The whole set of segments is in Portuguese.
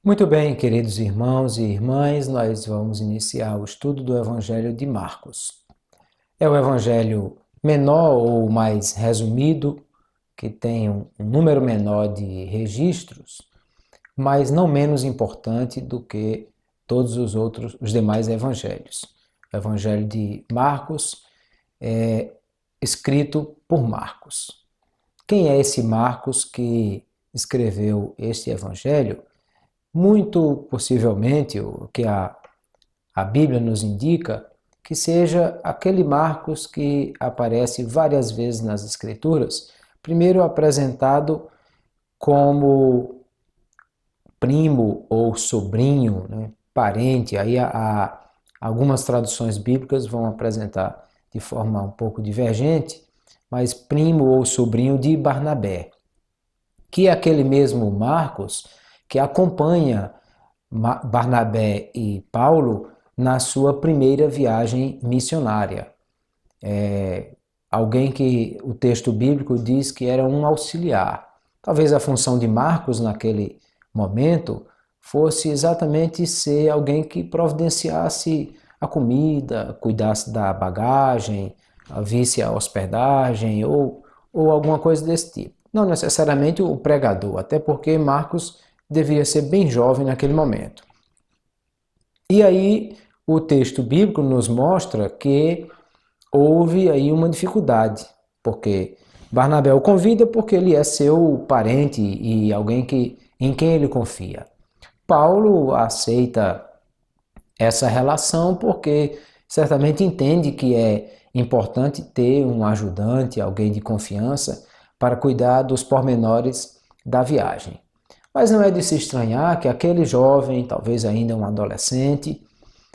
Muito bem, queridos irmãos e irmãs, nós vamos iniciar o estudo do Evangelho de Marcos. É o evangelho menor ou mais resumido, que tem um número menor de registros, mas não menos importante do que todos os demais evangelhos. O Evangelho de Marcos é escrito por Marcos. Quem é esse Marcos que escreveu este evangelho? Muito possivelmente, o que a Bíblia nos indica, que seja aquele Marcos que aparece várias vezes nas Escrituras, primeiro apresentado como primo ou sobrinho, né, parente. Aí algumas traduções bíblicas vão apresentar de forma um pouco divergente, mas primo ou sobrinho de Barnabé, que é aquele mesmo Marcos que acompanha Barnabé e Paulo na sua primeira viagem missionária. Alguém que o texto bíblico diz que era um auxiliar. Talvez a função de Marcos naquele momento fosse exatamente ser alguém que providenciasse a comida, cuidasse da bagagem, visse a hospedagem ou alguma coisa desse tipo. Não necessariamente o pregador, até porque Marcos devia ser bem jovem naquele momento. E aí o texto bíblico nos mostra que houve aí uma dificuldade, porque Barnabé o convida porque ele é seu parente e alguém em quem ele confia. Paulo aceita essa relação porque certamente entende que é importante ter um ajudante, alguém de confiança, para cuidar dos pormenores da viagem. Mas não é de se estranhar que aquele jovem, talvez ainda um adolescente,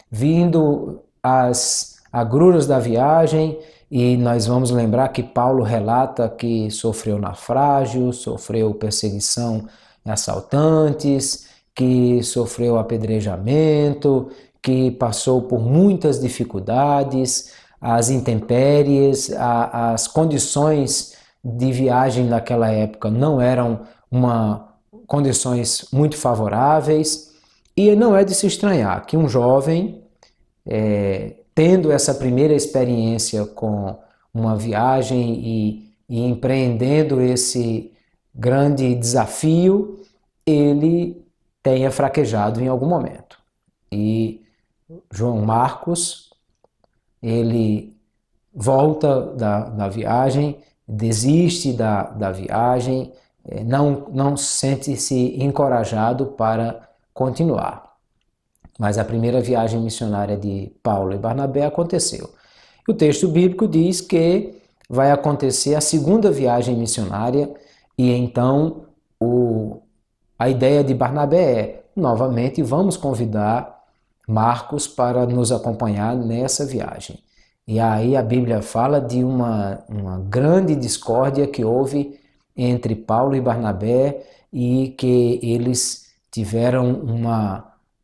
vindo às agruras da viagem, e nós vamos lembrar que Paulo relata que sofreu naufrágio, sofreu perseguição de assaltantes, que sofreu apedrejamento, que passou por muitas dificuldades, as intempéries, as condições de viagem naquela época não eram condições muito favoráveis, e não é de se estranhar que um jovem, tendo essa primeira experiência com uma viagem e empreendendo esse grande desafio, ele tenha fraquejado em algum momento. E João Marcos, ele volta da viagem, desiste da viagem, não sente-se encorajado para continuar. Mas a primeira viagem missionária de Paulo e Barnabé aconteceu. O texto bíblico diz que vai acontecer a segunda viagem missionária e então a ideia de Barnabé é, novamente, vamos convidar Marcos para nos acompanhar nessa viagem. E aí a Bíblia fala de uma grande discórdia que houve entre Paulo e Barnabé e que eles tiveram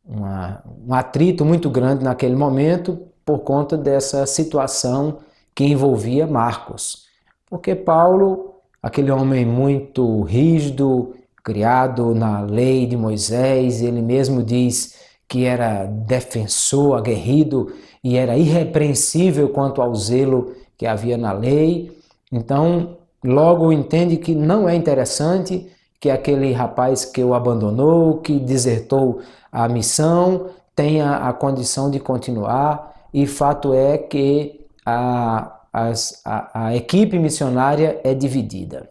um atrito muito grande naquele momento por conta dessa situação que envolvia Marcos. Porque Paulo, aquele homem muito rígido, criado na lei de Moisés, ele mesmo diz que era defensor, aguerrido e era irrepreensível quanto ao zelo que havia na lei. Então, logo entende que não é interessante que aquele rapaz que o abandonou, que desertou a missão, tenha a condição de continuar, e fato é que a equipe missionária é dividida.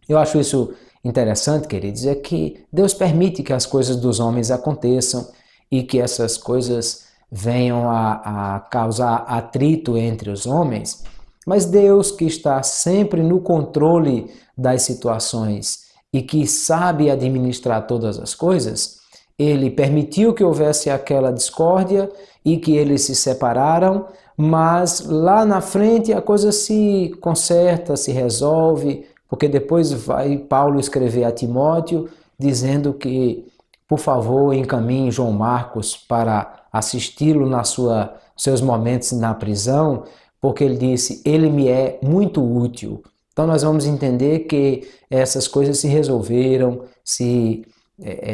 Eu acho isso interessante, queridos, é que Deus permite que as coisas dos homens aconteçam e que essas coisas venham a causar atrito entre os homens, mas Deus, que está sempre no controle das situações e que sabe administrar todas as coisas, ele permitiu que houvesse aquela discórdia e que eles se separaram, mas lá na frente a coisa se conserta, se resolve, porque depois vai Paulo escrever a Timóteo dizendo que, por favor, encaminhe João Marcos para assisti-lo seus momentos na prisão, porque ele disse, ele me é muito útil. Então nós vamos entender que essas coisas se resolveram,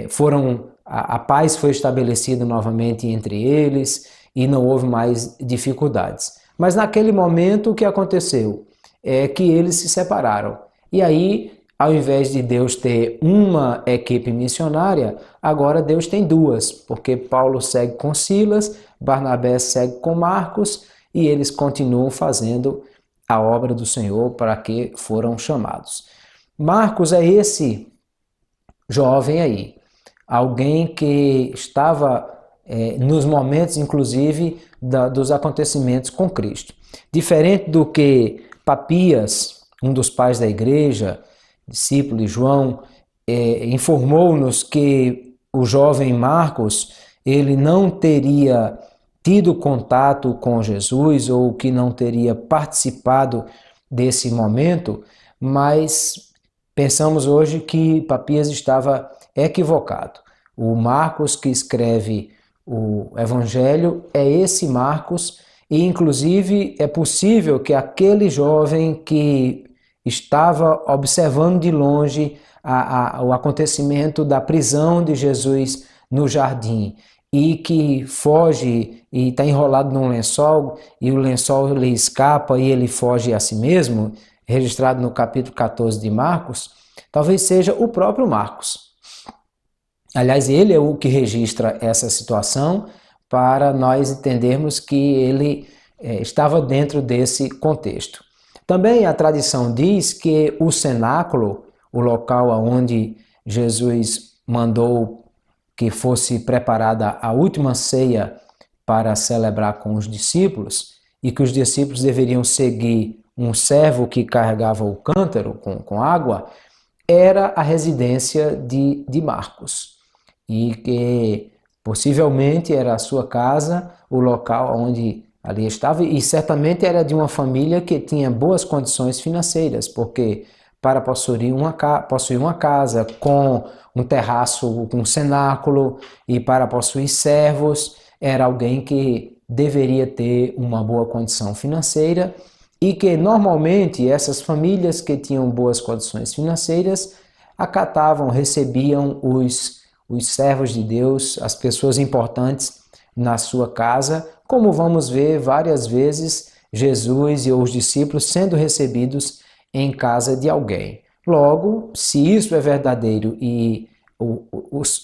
foram a paz foi estabelecida novamente entre eles e não houve mais dificuldades. Mas naquele momento o que aconteceu é que eles se separaram. E aí, ao invés de Deus ter uma equipe missionária, agora Deus tem duas, porque Paulo segue com Silas, Barnabé segue com Marcos e eles continuam fazendo a obra do Senhor para que foram chamados. Marcos é esse jovem aí, alguém que estava nos momentos, inclusive, dos acontecimentos com Cristo. Diferente do que Papias, um dos pais da igreja, discípulo de João, informou-nos que o jovem Marcos, ele não teria tido contato com Jesus ou que não teria participado desse momento, mas pensamos hoje que Papias estava equivocado. O Marcos que escreve o Evangelho é esse Marcos, e inclusive é possível que aquele jovem que estava observando de longe o acontecimento da prisão de Jesus no jardim e que foge e está enrolado num lençol e o lençol lhe escapa e ele foge a si mesmo, registrado no capítulo 14 de Marcos, talvez seja o próprio Marcos. Aliás, ele é o que registra essa situação para nós entendermos que ele estava dentro desse contexto. Também a tradição diz que o cenáculo, o local onde Jesus mandou que fosse preparada a última ceia para celebrar com os discípulos, e que os discípulos deveriam seguir um servo que carregava o cântaro com água, era a residência de Marcos. E que possivelmente era a sua casa, o local onde ali estava, e certamente era de uma família que tinha boas condições financeiras, porque para possuir uma casa com um terraço, com um cenáculo, e para possuir servos, era alguém que deveria ter uma boa condição financeira, e que normalmente essas famílias que tinham boas condições financeiras acatavam, recebiam os servos de Deus, as pessoas importantes na sua casa, como vamos ver várias vezes Jesus e os discípulos sendo recebidos em casa de alguém. Logo, se isso é verdadeiro e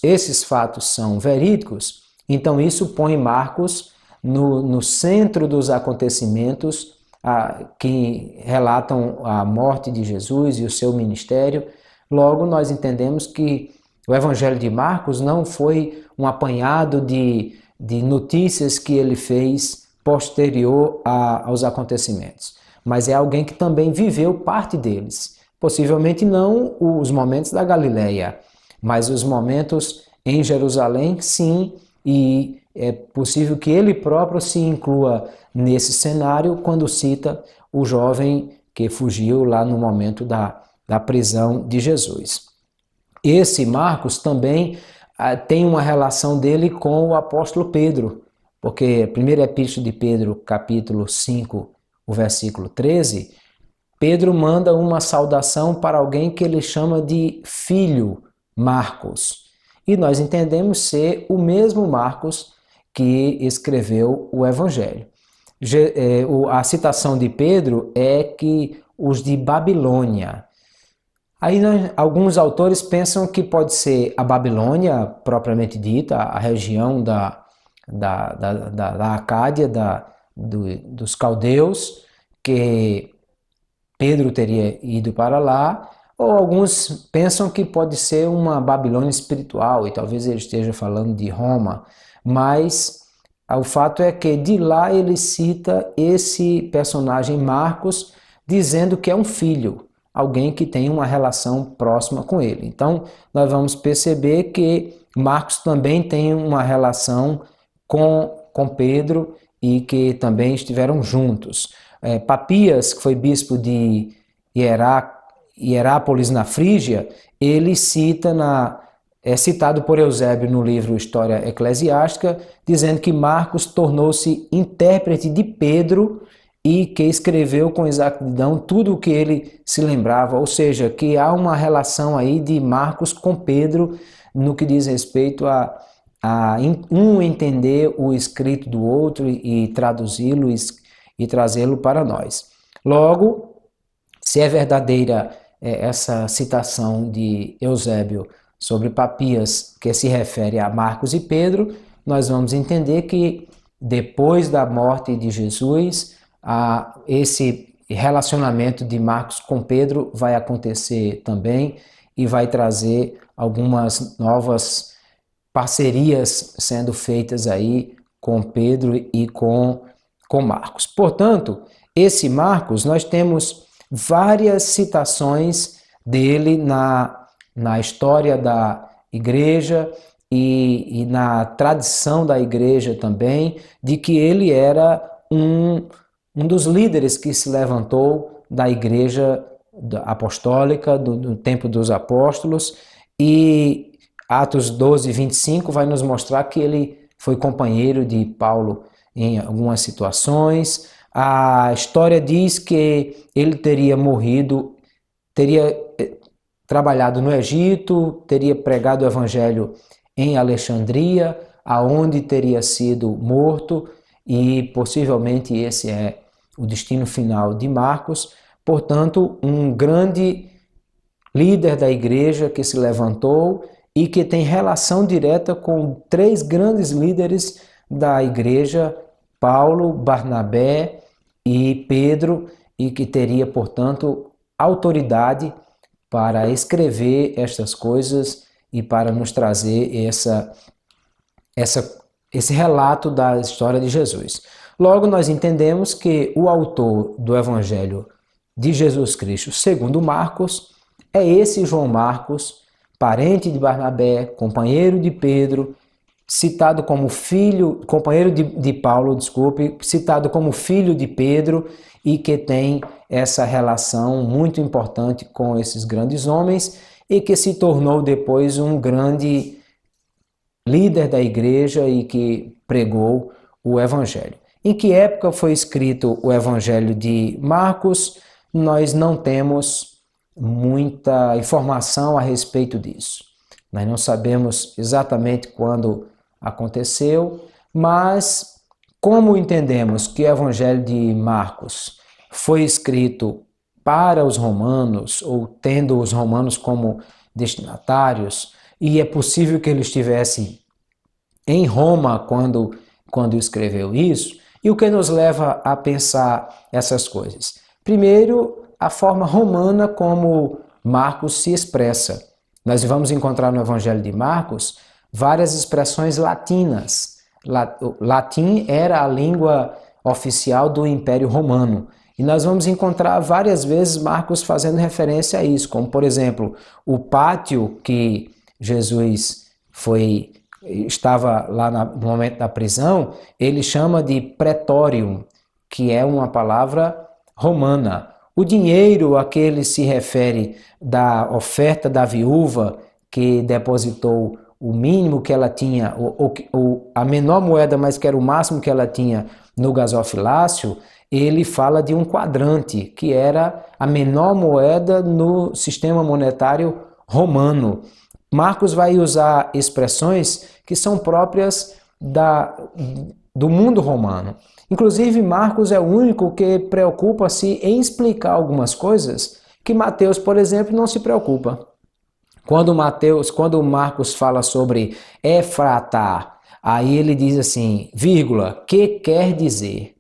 esses fatos são verídicos, então isso põe Marcos no centro dos acontecimentos que relatam a morte de Jesus e o seu ministério. Logo, nós entendemos que o Evangelho de Marcos não foi um apanhado de notícias que ele fez posterior aos acontecimentos, mas é alguém que também viveu parte deles. Possivelmente não os momentos da Galileia, mas os momentos em Jerusalém, sim, e é possível que ele próprio se inclua nesse cenário quando cita o jovem que fugiu lá no momento da prisão de Jesus. Esse Marcos também tem uma relação dele com o apóstolo Pedro, porque a primeira epístola de Pedro, capítulo 5, o versículo 13, Pedro manda uma saudação para alguém que ele chama de filho Marcos. E nós entendemos ser o mesmo Marcos que escreveu o Evangelho. A citação de Pedro é que os de Babilônia. Aí alguns autores pensam que pode ser a Babilônia, propriamente dita, a região da Acádia, dos caldeus, que Pedro teria ido para lá, ou alguns pensam que pode ser uma Babilônia espiritual, e talvez ele esteja falando de Roma, mas o fato é que de lá ele cita esse personagem Marcos, dizendo que é um filho, alguém que tem uma relação próxima com ele. Então, nós vamos perceber que Marcos também tem uma relação com Pedro e que também estiveram juntos. Papias, que foi bispo de Hierápolis na Frígia, ele é citado por Eusébio no livro História Eclesiástica, dizendo que Marcos tornou-se intérprete de Pedro e que escreveu com exatidão tudo o que ele se lembrava, ou seja, que há uma relação aí de Marcos com Pedro no que diz respeito a um entender o escrito do outro e traduzi-lo e trazê-lo para nós. Logo, se é verdadeira essa citação de Eusébio sobre Papias, que se refere a Marcos e Pedro, nós vamos entender que depois da morte de Jesus, esse relacionamento de Marcos com Pedro vai acontecer também e vai trazer algumas novas parcerias sendo feitas aí com Pedro e com Marcos. Portanto, esse Marcos, nós temos várias citações dele na história da igreja e na tradição da igreja também, de que ele era um dos líderes que se levantou da igreja apostólica, do tempo dos apóstolos, e Atos 12, 25 vai nos mostrar que ele foi companheiro de Paulo em algumas situações. A história diz que ele teria morrido, teria trabalhado no Egito, teria pregado o evangelho em Alexandria, aonde teria sido morto, e possivelmente esse é o destino final de Marcos. Portanto, um grande líder da igreja que se levantou e que tem relação direta com três grandes líderes da igreja, Paulo, Barnabé e Pedro, e que teria, portanto, autoridade para escrever estas coisas e para nos trazer esse relato da história de Jesus. Logo, nós entendemos que o autor do Evangelho de Jesus Cristo, segundo Marcos, é esse João Marcos, parente de Barnabé, companheiro de Pedro, citado como filho, companheiro de Paulo, desculpe, citado como filho de Pedro, e que tem essa relação muito importante com esses grandes homens e que se tornou depois um grande líder da igreja e que pregou o Evangelho. Em que época foi escrito o Evangelho de Marcos? Nós não temos muita informação a respeito disso. Nós não sabemos exatamente quando aconteceu, mas como entendemos que o Evangelho de Marcos foi escrito para os romanos, ou tendo os romanos como destinatários, e é possível que ele estivesse em Roma quando escreveu isso, e o que nos leva a pensar essas coisas? Primeiro, a forma romana como Marcos se expressa. Nós vamos encontrar no Evangelho de Marcos várias expressões latinas. Latim era a língua oficial do Império Romano. E nós vamos encontrar várias vezes Marcos fazendo referência a isso, como por exemplo, o pátio que Jesus estava lá no momento da prisão, ele chama de pretorium, que é uma palavra romana. O dinheiro a que ele se refere da oferta da viúva que depositou o mínimo que ela tinha, a menor moeda, mas que era o máximo que ela tinha no gasofilácio, ele fala de um quadrante, que era a menor moeda no sistema monetário romano. Marcos vai usar expressões que são próprias do mundo romano. Inclusive, Marcos é o único que preocupa-se em explicar algumas coisas que Mateus, por exemplo, não se preocupa. Quando Marcos fala sobre Efratá, aí ele diz assim, vírgula, que quer dizer?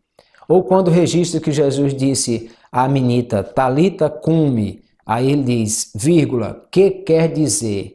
Ou quando registra que Jesus disse à menina, Talita cumi, aí ele diz, vírgula, que quer dizer?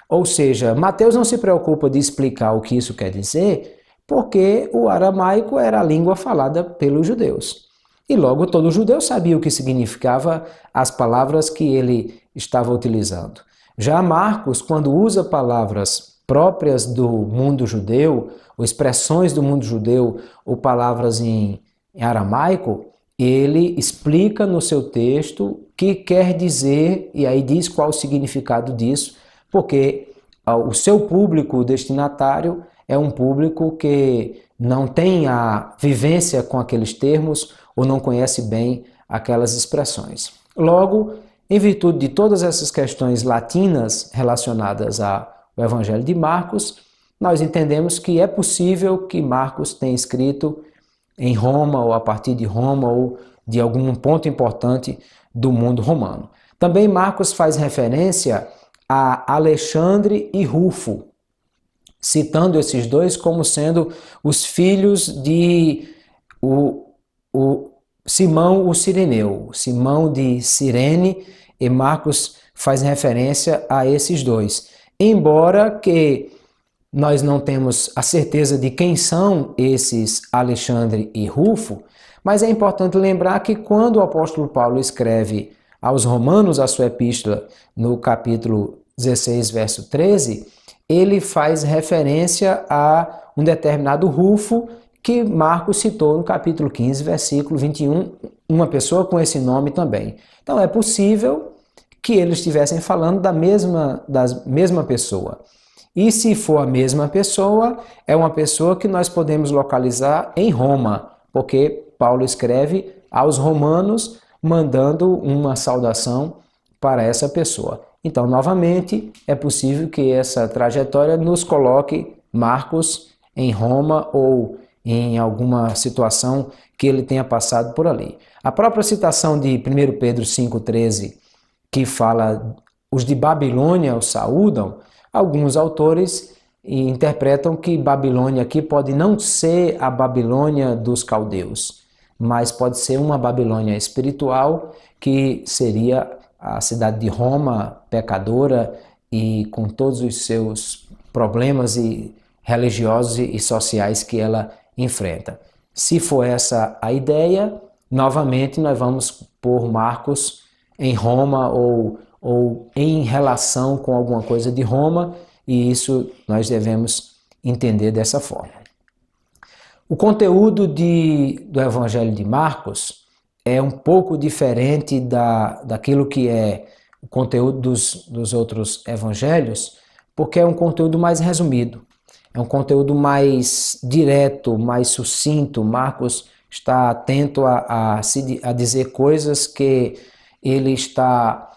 Ou seja, Mateus não se preocupa de explicar o que isso quer dizer, porque o aramaico era a língua falada pelos judeus. E logo todo judeu sabia o que significava as palavras que ele estava utilizando. Já Marcos, quando usa palavras próprias do mundo judeu, ou expressões do mundo judeu, ou palavras em aramaico, ele explica no seu texto o que quer dizer, e aí diz qual o significado disso, porque o seu público destinatário é um público que não tem a vivência com aqueles termos ou não conhece bem aquelas expressões. Logo, em virtude de todas essas questões latinas relacionadas ao o Evangelho de Marcos, nós entendemos que é possível que Marcos tenha escrito em Roma, ou a partir de Roma, ou de algum ponto importante do mundo romano. Também Marcos faz referência a Alexandre e Rufo, citando esses dois como sendo os filhos de Simão o Cireneu, Simão de Cirene, e Marcos faz referência a esses dois. Embora que nós não temos a certeza de quem são esses Alexandre e Rufo, mas é importante lembrar que quando o apóstolo Paulo escreve aos Romanos a sua epístola, no capítulo 16, verso 13, ele faz referência a um determinado Rufo que Marcos citou no capítulo 15, versículo 21, uma pessoa com esse nome também. Então é possível que eles estivessem falando da mesma pessoa. E se for a mesma pessoa, é uma pessoa que nós podemos localizar em Roma, porque Paulo escreve aos romanos mandando uma saudação para essa pessoa. Então, novamente, é possível que essa trajetória nos coloque Marcos em Roma ou em alguma situação que ele tenha passado por ali. A própria citação de 1 Pedro 5,13, que fala os de Babilônia o saúdam, alguns autores interpretam que Babilônia aqui pode não ser a Babilônia dos caldeus, mas pode ser uma Babilônia espiritual, que seria a cidade de Roma, pecadora e com todos os seus problemas religiosos e sociais que ela enfrenta. Se for essa a ideia, novamente nós vamos pôr Marcos em Roma ou em relação com alguma coisa de Roma, e isso nós devemos entender dessa forma. O conteúdo do Evangelho de Marcos é um pouco diferente daquilo que é o conteúdo dos outros evangelhos, porque é um conteúdo mais resumido, é um conteúdo mais direto, mais sucinto. Marcos está atento a dizer coisas que ele está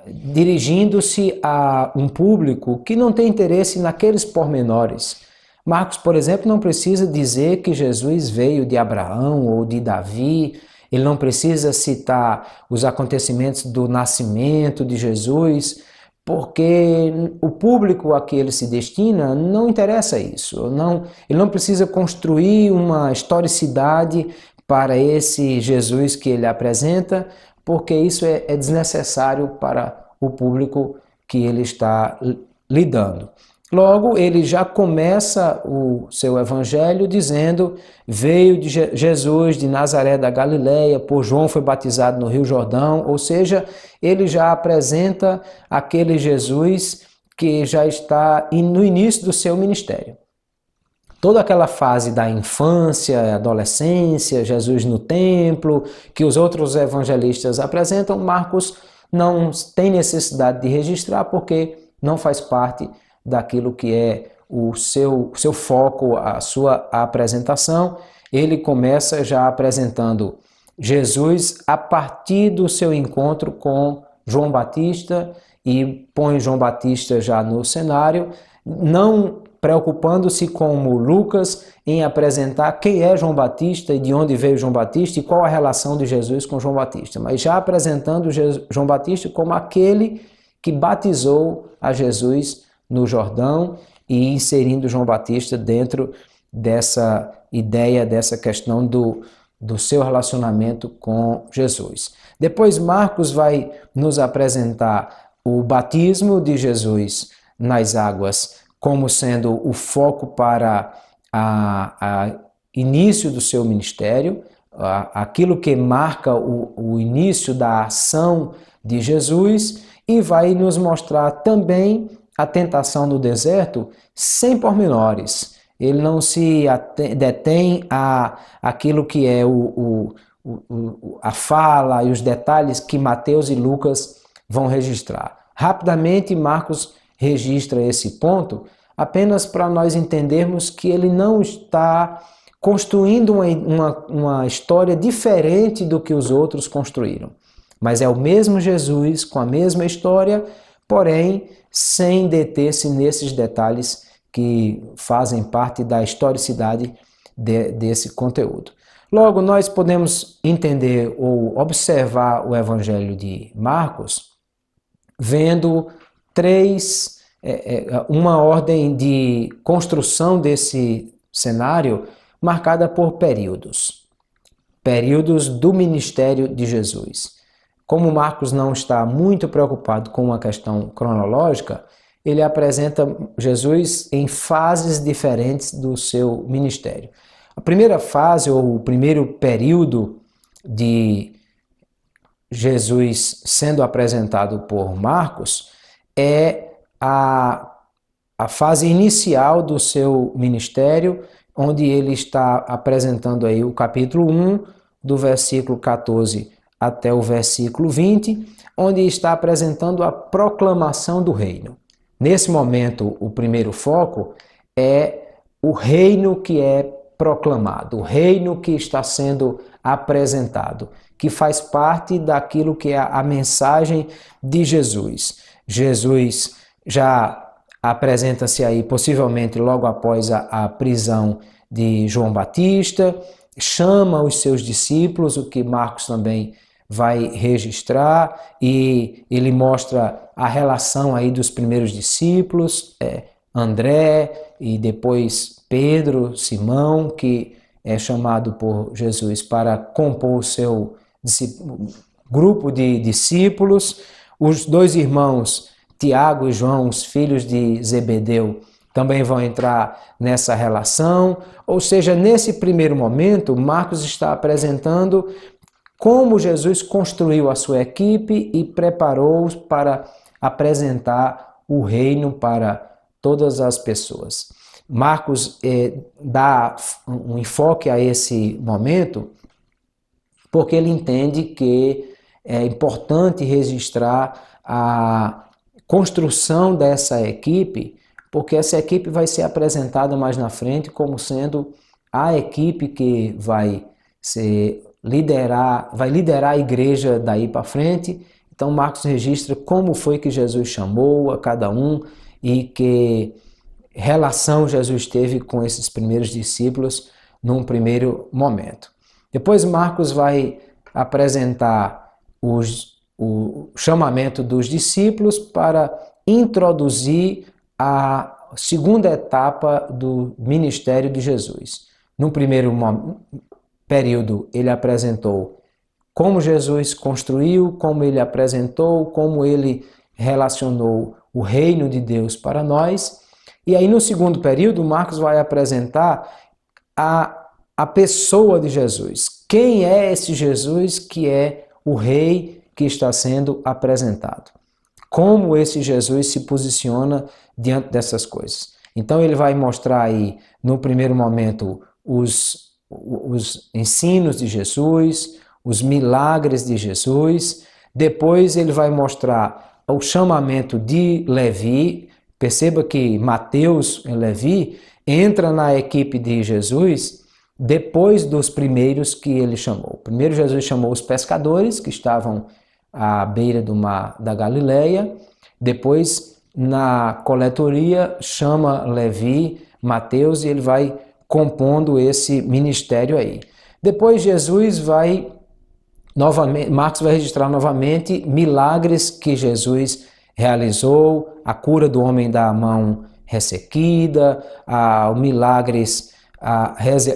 dirigindo-se a um público que não tem interesse naqueles pormenores. Marcos, por exemplo, não precisa dizer que Jesus veio de Abraão ou de Davi, ele não precisa citar os acontecimentos do nascimento de Jesus, porque o público a que ele se destina não interessa isso. Ele não precisa construir uma historicidade para esse Jesus que ele apresenta, porque isso é desnecessário para o público que ele está lidando. Logo, ele já começa o seu evangelho dizendo: veio de Jesus de Nazaré da Galileia, por João foi batizado no Rio Jordão, ou seja, ele já apresenta aquele Jesus que já está no início do seu ministério. Toda aquela fase da infância, adolescência, Jesus no templo, que os outros evangelistas apresentam, Marcos não tem necessidade de registrar porque não faz parte daquilo que é o seu foco, a sua apresentação. Ele começa já apresentando Jesus a partir do seu encontro com João Batista e põe João Batista já no cenário, não preocupando-se como Lucas em apresentar quem é João Batista e de onde veio João Batista e qual a relação de Jesus com João Batista, mas já apresentando João Batista como aquele que batizou a Jesus no Jordão e inserindo João Batista dentro dessa ideia, dessa questão do seu relacionamento com Jesus. Depois Marcos vai nos apresentar o batismo de Jesus nas águas como sendo o foco para o início do seu ministério, aquilo que marca o início da ação de Jesus, e vai nos mostrar também a tentação no deserto sem pormenores. Ele não se detém aquilo que é a fala e os detalhes que Mateus e Lucas vão registrar. Rapidamente, Marcos registra esse ponto apenas para nós entendermos que ele não está construindo uma história diferente do que os outros construíram. Mas é o mesmo Jesus com a mesma história, porém sem deter-se nesses detalhes que fazem parte da historicidade desse conteúdo. Logo, nós podemos entender ou observar o Evangelho de Marcos vendo uma ordem de construção desse cenário marcada por períodos. Períodos do ministério de Jesus. Como Marcos não está muito preocupado com uma questão cronológica, ele apresenta Jesus em fases diferentes do seu ministério. A primeira fase, ou o primeiro período de Jesus sendo apresentado por Marcos, é a fase inicial do seu ministério, onde ele está apresentando aí o capítulo 1, do versículo 14 até o versículo 20, onde está apresentando a proclamação do reino. Nesse momento, o primeiro foco é o reino que é proclamado, o reino que está sendo apresentado, que faz parte daquilo que é a mensagem de Jesus. Jesus já apresenta-se aí possivelmente logo após a prisão de João Batista, chama os seus discípulos, o que Marcos também vai registrar, e ele mostra a relação aí dos primeiros discípulos, André e depois Pedro, Simão, que é chamado por Jesus para compor o seu grupo de discípulos, os dois irmãos Tiago e João, os filhos de Zebedeu, também vão entrar nessa relação. Ou seja, nesse primeiro momento, Marcos está apresentando como Jesus construiu a sua equipe e preparou-os para apresentar o reino para todas as pessoas. Marcos dá um enfoque a esse momento porque ele entende que é importante registrar a construção dessa equipe, porque essa equipe vai ser apresentada mais na frente como sendo a equipe que vai liderar a igreja daí para frente. Então Marcos registra como foi que Jesus chamou a cada um e que relação Jesus teve com esses primeiros discípulos num primeiro momento. Depois Marcos vai apresentar o chamamento dos discípulos para introduzir a segunda etapa do ministério de Jesus. No primeiro período, ele apresentou como Jesus construiu, como ele apresentou, como ele relacionou o reino de Deus para nós. E aí, no segundo período, Marcos vai apresentar a pessoa de Jesus. Quem é esse Jesus que é o rei que está sendo apresentado? Como esse Jesus se posiciona diante dessas coisas? Então ele vai mostrar aí, no primeiro momento, os ensinos de Jesus, os milagres de Jesus. Depois ele vai mostrar o chamamento de Levi. Perceba que Mateus e Levi entra na equipe de Jesus depois dos primeiros que ele chamou. Primeiro Jesus chamou os pescadores que estavam à beira do mar da Galileia. Depois, na coletoria, chama Levi, Mateus, e ele vai compondo esse ministério aí. Depois Jesus vai novamente, Marcos vai registrar novamente milagres que Jesus realizou, a cura do homem da mão ressequida, milagres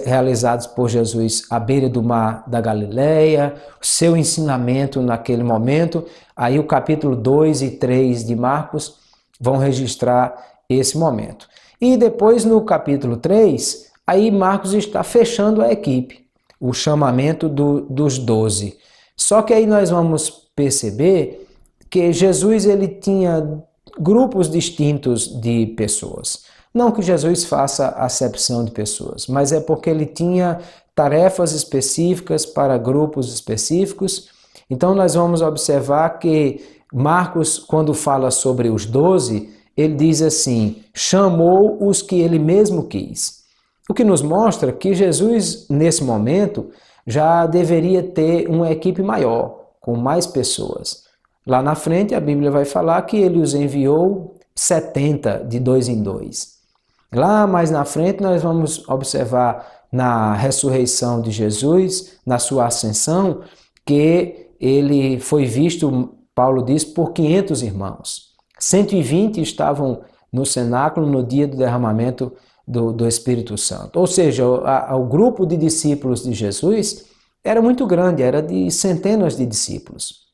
realizados por Jesus à beira do mar da Galileia, o seu ensinamento naquele momento. Aí o capítulo 2 e 3 de Marcos vão registrar esse momento. E depois no capítulo 3, aí Marcos está fechando a equipe, o chamamento dos 12. Só que aí nós vamos perceber que Jesus ele tinha grupos distintos de pessoas. Não que Jesus faça acepção de pessoas, mas é porque ele tinha tarefas específicas para grupos específicos. Então nós vamos observar que Marcos, quando fala sobre os 12, ele diz assim, chamou os que ele mesmo quis. O que nos mostra que Jesus, nesse momento, já deveria ter uma equipe maior, com mais pessoas. Lá na frente a Bíblia vai falar que ele os enviou 70 de dois em dois. Lá mais na frente nós vamos observar na ressurreição de Jesus, na sua ascensão, que ele foi visto, Paulo diz, por 500 irmãos. 120 estavam no cenáculo no dia do derramamento do Espírito Santo. Ou seja, o grupo de discípulos de Jesus era muito grande, era de centenas de discípulos.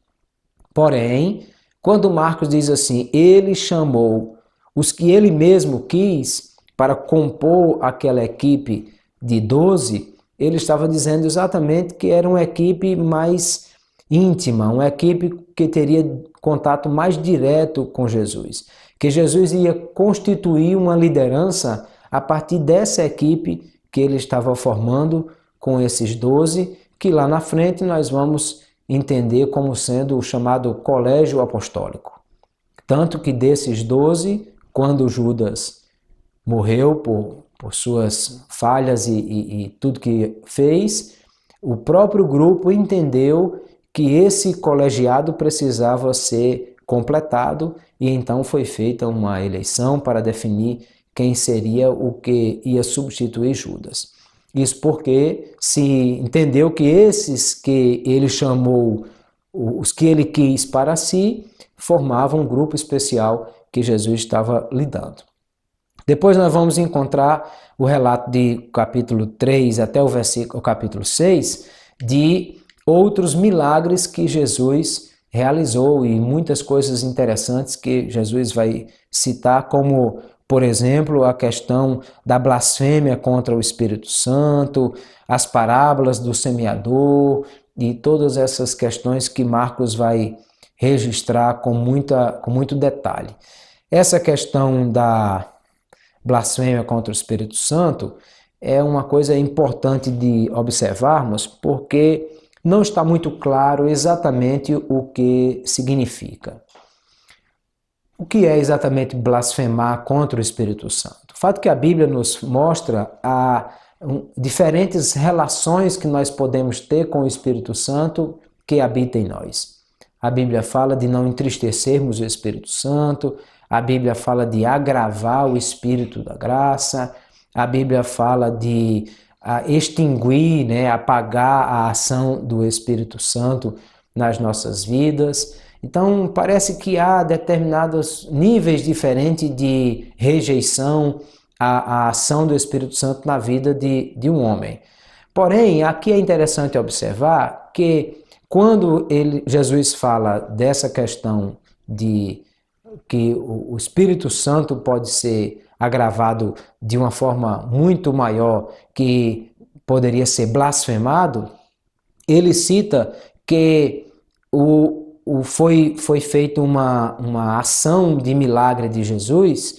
Porém, quando Marcos diz assim, ele chamou os que ele mesmo quis para compor aquela equipe de 12, ele estava dizendo exatamente que era uma equipe mais íntima, uma equipe que teria contato mais direto com Jesus, que Jesus ia constituir uma liderança a partir dessa equipe que ele estava formando com esses 12, que lá na frente nós vamos entender como sendo o chamado colégio apostólico. Tanto que desses 12, quando Judas morreu por suas falhas e tudo que fez, o próprio grupo entendeu que esse colegiado precisava ser completado e então foi feita uma eleição para definir quem seria o que ia substituir Judas. Isso porque se entendeu que esses que ele chamou, os que ele quis para si, formavam um grupo especial que Jesus estava lidando. Depois nós vamos encontrar o relato de capítulo 3 até o capítulo 6 de outros milagres que Jesus realizou e muitas coisas interessantes que Jesus vai citar, como, por exemplo, a questão da blasfêmia contra o Espírito Santo, as parábolas do semeador e todas essas questões que Marcos vai registrar com muito detalhe. Essa questão da blasfêmia contra o Espírito Santo é uma coisa importante de observarmos, porque não está muito claro exatamente o que significa. O que é exatamente blasfemar contra o Espírito Santo? O fato que a Bíblia nos mostra diferentes relações que nós podemos ter com o Espírito Santo que habita em nós. A Bíblia fala de não entristecermos o Espírito Santo, a Bíblia fala de agravar o Espírito da graça, a Bíblia fala de extinguir, apagar a ação do Espírito Santo nas nossas vidas. Então, parece que há determinados níveis diferentes de rejeição à ação do Espírito Santo na vida de um homem. Porém, aqui é interessante observar que quando Jesus fala dessa questão de que o Espírito Santo pode ser agravado de uma forma muito maior, que poderia ser blasfemado, ele cita que foi feita uma ação de milagre de Jesus,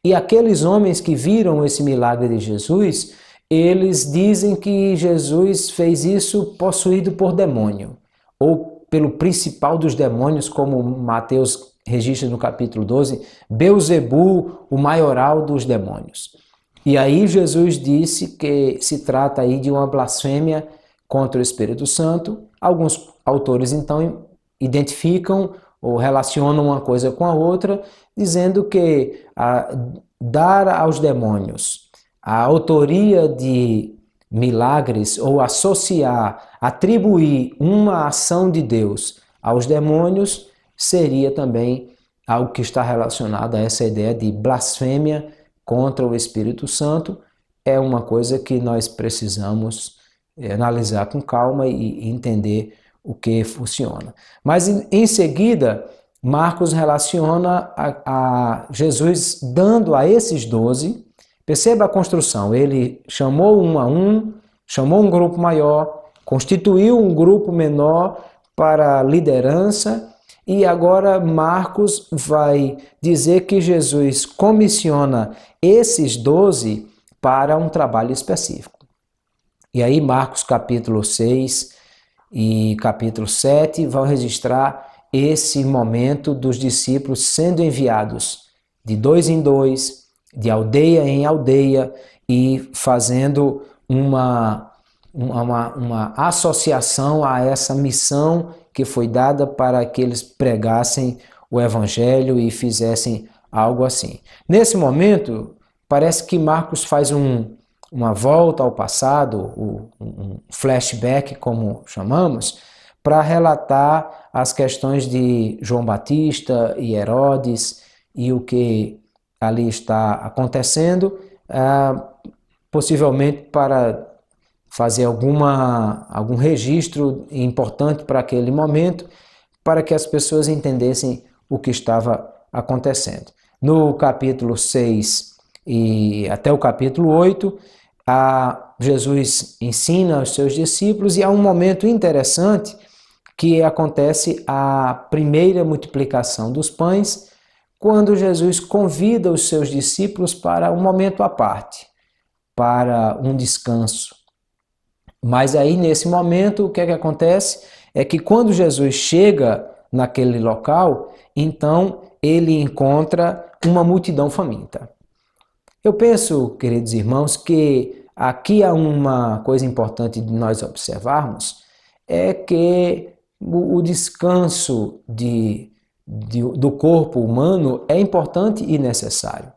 e aqueles homens que viram esse milagre de Jesus, eles dizem que Jesus fez isso possuído por demônio, ou pelo principal dos demônios, como Mateus registra no capítulo 12, Beelzebu, o maioral dos demônios. E aí Jesus disse que se trata aí de uma blasfêmia contra o Espírito Santo. Alguns autores então identificam ou relacionam uma coisa com a outra, dizendo que dar aos demônios a autoria de milagres ou atribuir uma ação de Deus aos demônios seria também algo que está relacionado a essa ideia de blasfêmia contra o Espírito Santo. É uma coisa que nós precisamos analisar com calma e entender o que funciona. Mas em seguida, Marcos relaciona a Jesus dando a esses 12, perceba a construção, ele chamou um a um, chamou um grupo maior, constituiu um grupo menor para a liderança, e agora Marcos vai dizer que Jesus comissiona esses 12 para um trabalho específico. E aí Marcos capítulo 6 e capítulo 7 vão registrar esse momento dos discípulos sendo enviados de dois em dois, de aldeia em aldeia, e fazendo uma uma associação a essa missão que foi dada para que eles pregassem o Evangelho e fizessem algo assim. Nesse momento, parece que Marcos faz uma volta ao passado, um flashback, como chamamos, para relatar as questões de João Batista e Herodes e o que ali está acontecendo, possivelmente para fazer algum registro importante para aquele momento, para que as pessoas entendessem o que estava acontecendo. No capítulo 6 e até o capítulo 8, Jesus ensina aos seus discípulos e há um momento interessante que acontece a primeira multiplicação dos pães, quando Jesus convida os seus discípulos para um momento à parte, para um descanso. Mas aí, nesse momento, o que é que acontece? É que quando Jesus chega naquele local, então ele encontra uma multidão faminta. Eu penso, queridos irmãos, que aqui há uma coisa importante de nós observarmos, é que o descanso do corpo humano é importante e necessário.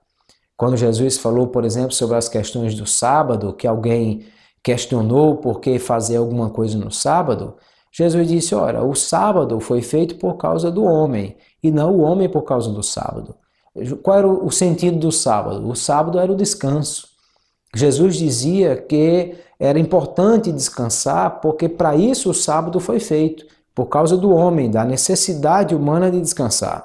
Quando Jesus falou, por exemplo, sobre as questões do sábado, que alguém questionou por que fazer alguma coisa no sábado, Jesus disse, ora, o sábado foi feito por causa do homem, e não o homem por causa do sábado. Qual era o sentido do sábado? O sábado era o descanso. Jesus dizia que era importante descansar, porque para isso o sábado foi feito, por causa do homem, da necessidade humana de descansar.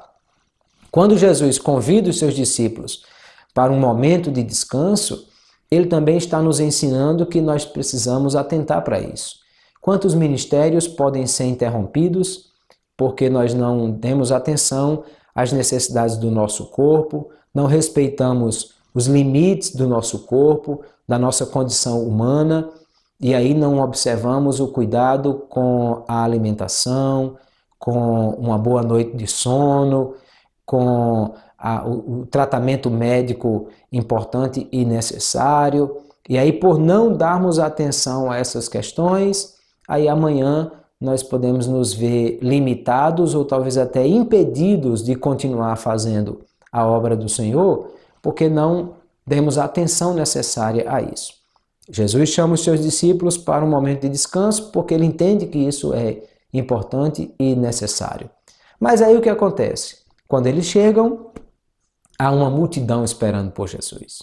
Quando Jesus convida os seus discípulos para um momento de descanso, ele também está nos ensinando que nós precisamos atentar para isso. Quantos ministérios podem ser interrompidos porque nós não demos atenção às necessidades do nosso corpo, não respeitamos os limites do nosso corpo, da nossa condição humana, e aí não observamos o cuidado com a alimentação, com uma boa noite de sono, com o tratamento médico importante e necessário. E aí, por não darmos atenção a essas questões, aí amanhã nós podemos nos ver limitados ou talvez até impedidos de continuar fazendo a obra do Senhor, porque não demos a atenção necessária a isso. Jesus chama os seus discípulos para um momento de descanso porque ele entende que isso é importante e necessário. Mas aí o que acontece? Quando eles chegam, há uma multidão esperando por Jesus.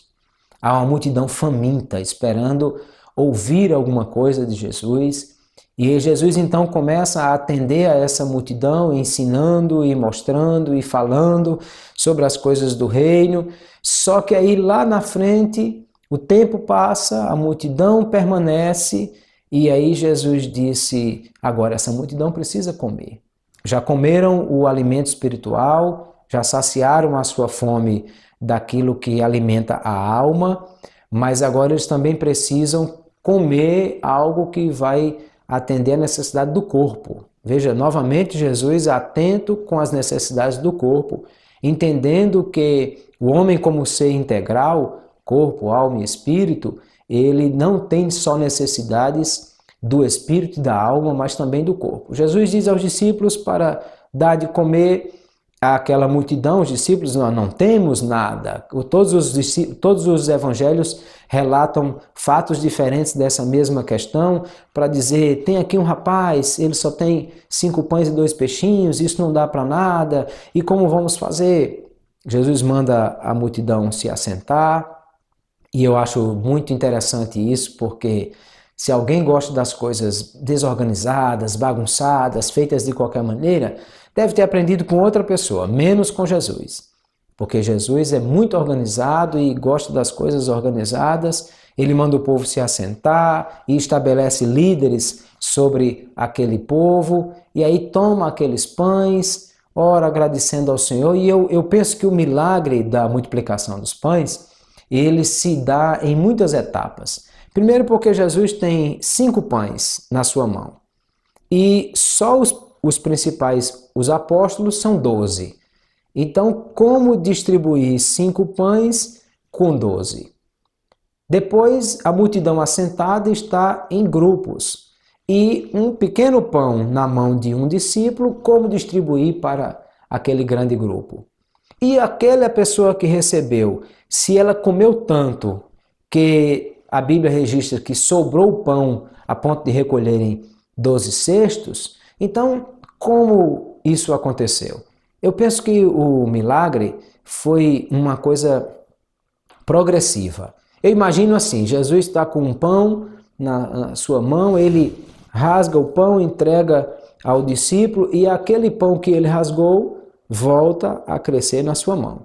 Há uma multidão faminta esperando ouvir alguma coisa de Jesus. E Jesus então começa a atender a essa multidão, ensinando e mostrando e falando sobre as coisas do reino. Só que aí lá na frente, o tempo passa, a multidão permanece e aí Jesus disse, agora essa multidão precisa comer. Já comeram o alimento espiritual, já saciaram a sua fome daquilo que alimenta a alma, mas agora eles também precisam comer algo que vai atender a necessidade do corpo. Veja, novamente Jesus atento com as necessidades do corpo, entendendo que o homem como ser integral, corpo, alma e espírito, ele não tem só necessidades do espírito e da alma, mas também do corpo. Jesus diz aos discípulos para dar de comer àquela multidão, os discípulos, nós não temos nada. Todos os evangelhos relatam fatos diferentes dessa mesma questão, para dizer, tem aqui um rapaz, ele só tem 5 pães e 2 peixinhos, isso não dá para nada, e como vamos fazer? Jesus manda a multidão se assentar, e eu acho muito interessante isso, porque se alguém gosta das coisas desorganizadas, bagunçadas, feitas de qualquer maneira, deve ter aprendido com outra pessoa, menos com Jesus. Porque Jesus é muito organizado e gosta das coisas organizadas, ele manda o povo se assentar e estabelece líderes sobre aquele povo, e aí toma aqueles pães, ora agradecendo ao Senhor, e eu penso que o milagre da multiplicação dos pães, ele se dá em muitas etapas. Primeiro porque Jesus tem 5 pães na sua mão, e só os principais, os apóstolos, são 12. Então, como distribuir 5 pães com 12? Depois, a multidão assentada está em grupos, e um pequeno pão na mão de um discípulo, como distribuir para aquele grande grupo? E aquela pessoa que recebeu, se ela comeu tanto que a Bíblia registra que sobrou o pão a ponto de recolherem 12 cestos, então como isso aconteceu? Eu penso que o milagre foi uma coisa progressiva. Eu imagino assim, Jesus está com um pão na sua mão, ele rasga o pão, entrega ao discípulo e aquele pão que ele rasgou volta a crescer na sua mão.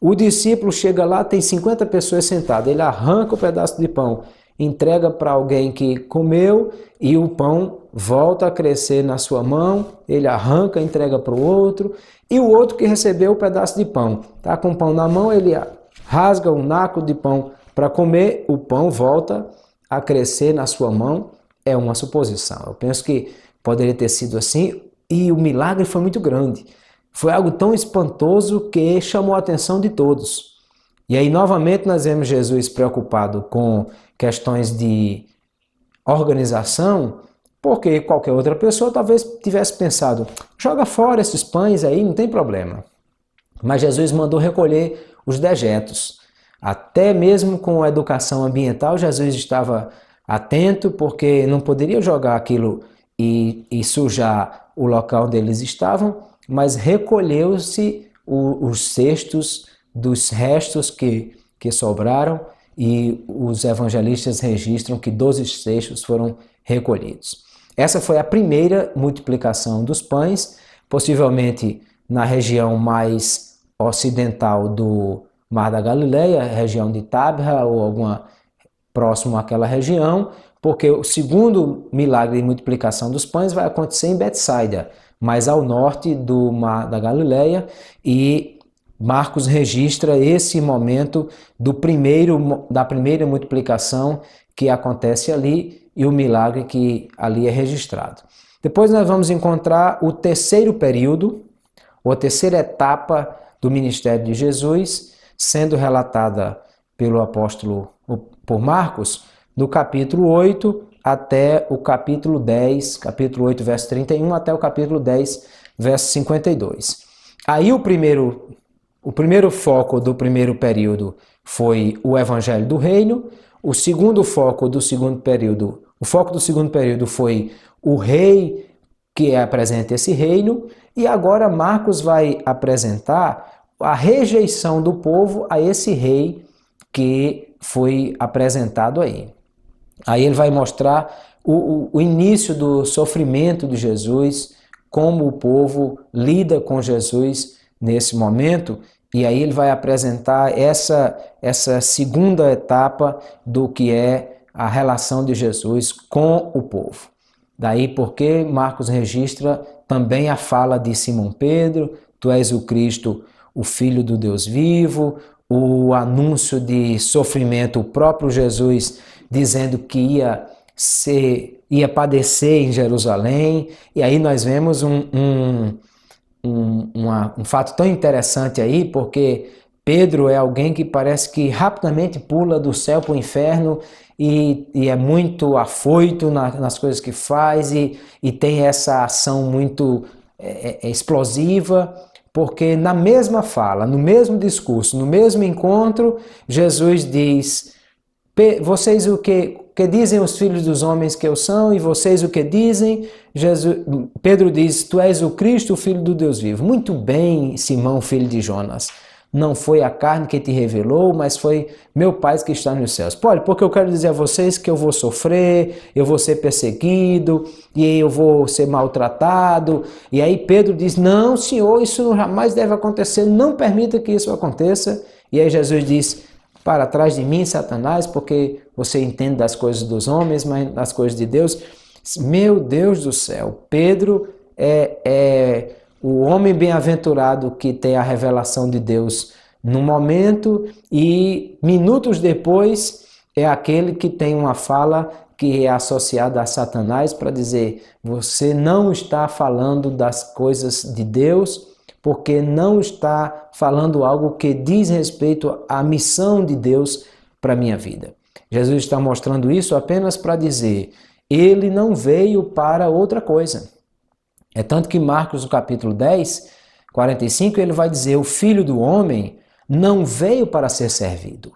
O discípulo chega lá, tem 50 pessoas sentadas, ele arranca o pedaço de pão, entrega para alguém que comeu e o pão volta a crescer na sua mão, ele arranca, entrega para o outro, e o outro que recebeu o pedaço de pão, está com o pão na mão, ele rasga um naco de pão para comer, o pão volta a crescer na sua mão, é uma suposição. Eu penso que poderia ter sido assim e o milagre foi muito grande. Foi algo tão espantoso que chamou a atenção de todos. E aí, novamente, nós vemos Jesus preocupado com questões de organização, porque qualquer outra pessoa talvez tivesse pensado, joga fora esses pães aí, não tem problema. Mas Jesus mandou recolher os dejetos. Até mesmo com a educação ambiental, Jesus estava atento, porque não poderia jogar aquilo e sujar o local onde eles estavam, mas recolheu-se os cestos dos restos que sobraram e os evangelistas registram que 12 cestos foram recolhidos. Essa foi a primeira multiplicação dos pães, possivelmente na região mais ocidental do Mar da Galileia, região de Tabra ou alguma próximo àquela região, porque o segundo milagre de multiplicação dos pães vai acontecer em Betsaida, mais ao norte do Mar da Galileia, e Marcos registra esse momento da primeira multiplicação que acontece ali e o milagre que ali é registrado. Depois nós vamos encontrar o terceiro período, ou a terceira etapa do ministério de Jesus, sendo relatada pelo apóstolo, por Marcos, do capítulo 8 até o capítulo 10, capítulo 8, verso 31, até o capítulo 10, verso 52. Aí o primeiro foco do primeiro período foi o Evangelho do Reino, o foco do segundo período foi o rei que apresenta esse reino, e agora Marcos vai apresentar a rejeição do povo a esse rei que foi apresentado aí. Aí ele vai mostrar o início do sofrimento de Jesus, como o povo lida com Jesus nesse momento, e aí ele vai apresentar essa segunda etapa do que é a relação de Jesus com o povo. Daí porque Marcos registra também a fala de Simão Pedro, tu és o Cristo, o Filho do Deus vivo, o anúncio de sofrimento, o próprio Jesus dizendo que ia padecer em Jerusalém, e aí nós vemos um fato tão interessante aí, porque Pedro é alguém que parece que rapidamente pula do céu para o inferno e é muito afoito nas coisas que faz e tem essa ação muito explosiva, porque na mesma fala, no mesmo discurso, no mesmo encontro, Jesus diz, vocês o que dizem os filhos dos homens que eu sou, e vocês o que dizem? Pedro diz, tu és o Cristo, o Filho do Deus vivo. Muito bem, Simão, filho de Jonas. Não foi a carne que te revelou, mas foi meu Pai que está nos céus. Pode, porque eu quero dizer a vocês que eu vou sofrer, eu vou ser perseguido, e eu vou ser maltratado. E aí Pedro diz, não, Senhor, isso jamais deve acontecer, não permita que isso aconteça. E aí Jesus diz, para trás de mim, Satanás, porque você entende das coisas dos homens, mas das coisas de Deus. Meu Deus do céu, Pedro é o homem bem-aventurado que tem a revelação de Deus no momento, e minutos depois é aquele que tem uma fala que é associada a Satanás para dizer, você não está falando das coisas de Deus, porque não está falando algo que diz respeito à missão de Deus para a minha vida. Jesus está mostrando isso apenas para dizer, ele não veio para outra coisa. É tanto que Marcos, no capítulo 10, 45, ele vai dizer, o Filho do Homem não veio para ser servido.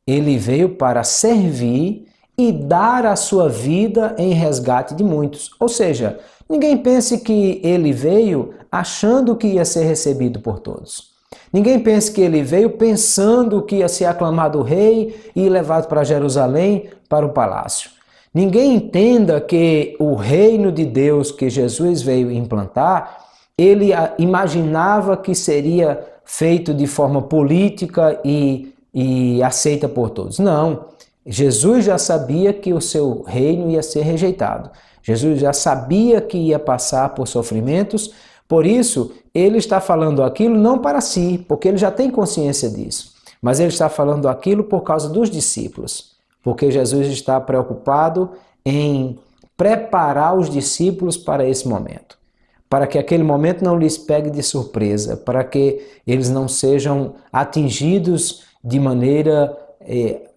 Ele veio para servir e dar a sua vida em resgate de muitos. Ou seja, ninguém pense que ele veio achando que ia ser recebido por todos. Ninguém pense que ele veio pensando que ia ser aclamado rei e levado para Jerusalém, para o palácio. Ninguém entenda que o reino de Deus que Jesus veio implantar, ele imaginava que seria feito de forma política e aceita por todos. Não, Jesus já sabia que o seu reino ia ser rejeitado. Jesus já sabia que ia passar por sofrimentos, por isso ele está falando aquilo não para si, porque ele já tem consciência disso, mas ele está falando aquilo por causa dos discípulos, porque Jesus está preocupado em preparar os discípulos para esse momento, para que aquele momento não lhes pegue de surpresa, para que eles não sejam atingidos de maneira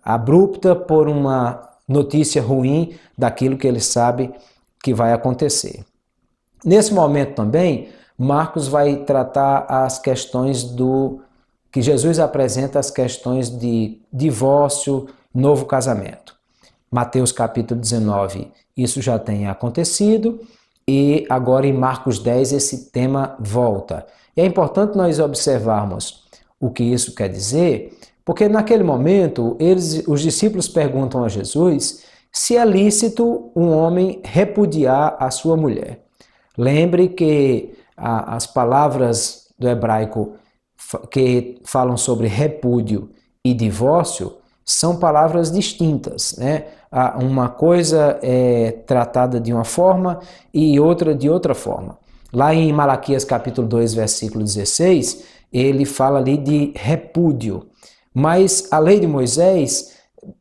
abrupta por uma notícia ruim daquilo que ele sabe que vai acontecer. Nesse momento também, Marcos vai tratar as questões que Jesus apresenta as questões de divórcio, novo casamento. Mateus capítulo 19, isso já tem acontecido, e agora em Marcos 10 esse tema volta. E é importante nós observarmos o que isso quer dizer, porque naquele momento os discípulos perguntam a Jesus se é lícito um homem repudiar a sua mulher. Lembre que as palavras do hebraico que falam sobre repúdio e divórcio são palavras distintas, né? Uma coisa é tratada de uma forma e outra de outra forma. Lá em Malaquias capítulo 2, versículo 16, ele fala ali de repúdio, mas a lei de Moisés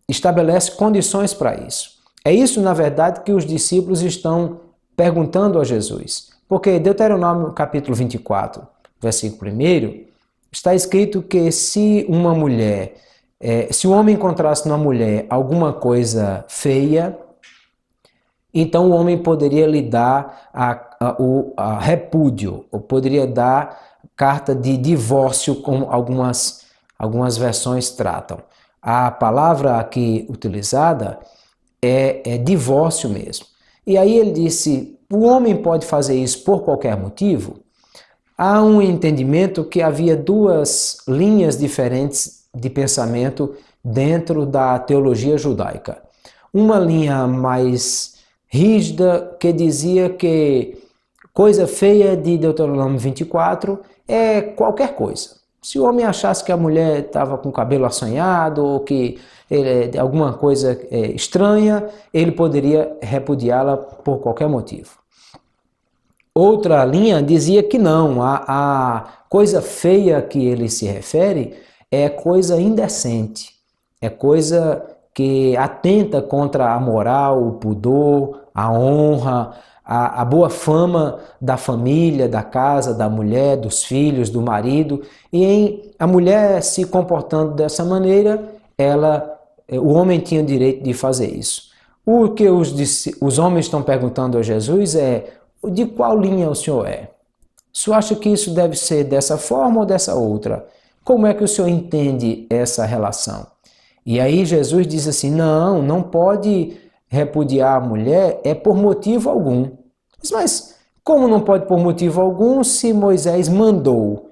estabelece condições para isso. É isso, na verdade, que os discípulos estão perguntando a Jesus. Porque Deuteronômio capítulo 24, versículo 1, está escrito que se uma mulher, se o homem encontrasse numa mulher alguma coisa feia, então o homem poderia lhe dar a repúdio, ou poderia dar carta de divórcio, como algumas versões tratam. A palavra aqui utilizada é divórcio mesmo. E aí ele disse, o homem pode fazer isso por qualquer motivo? Há um entendimento que havia duas linhas diferentes de pensamento dentro da teologia judaica. Uma linha mais rígida que dizia que coisa feia de Deuteronômio 24 é qualquer coisa. Se o homem achasse que a mulher estava com o cabelo assanhado ou que alguma coisa estranha, ele poderia repudiá-la por qualquer motivo. Outra linha dizia que não, a coisa feia que ele se refere é coisa indecente, é coisa que atenta contra a moral, o pudor, a honra, a boa fama da família, da casa, da mulher, dos filhos, do marido. E a mulher se comportando dessa maneira, o homem tinha o direito de fazer isso. O que os homens estão perguntando a Jesus é, de qual linha o senhor é? O senhor acha que isso deve ser dessa forma ou dessa outra? Como é que o senhor entende essa relação? E aí Jesus diz assim, não pode repudiar a mulher por motivo algum. Mas como não pode por motivo algum se Moisés mandou?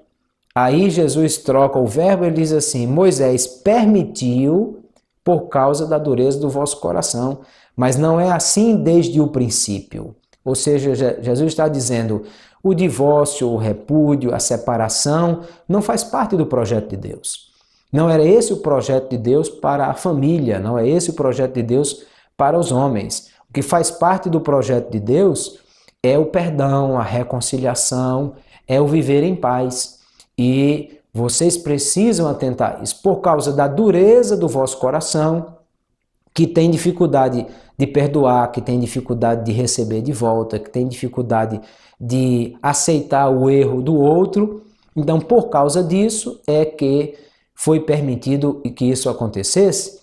Aí Jesus troca o verbo e diz assim, Moisés permitiu por causa da dureza do vosso coração, mas não é assim desde o princípio. Ou seja, Jesus está dizendo, o divórcio, o repúdio, a separação não faz parte do projeto de Deus. Não era esse o projeto de Deus para a família, não é esse o projeto de Deus para os homens. O que faz parte do projeto de Deus é o perdão, a reconciliação, é o viver em paz. E vocês precisam atentar a isso por causa da dureza do vosso coração, que tem dificuldade de perdoar, que tem dificuldade de receber de volta, que tem dificuldade de aceitar o erro do outro. Então, por causa disso, é que foi permitido que isso acontecesse,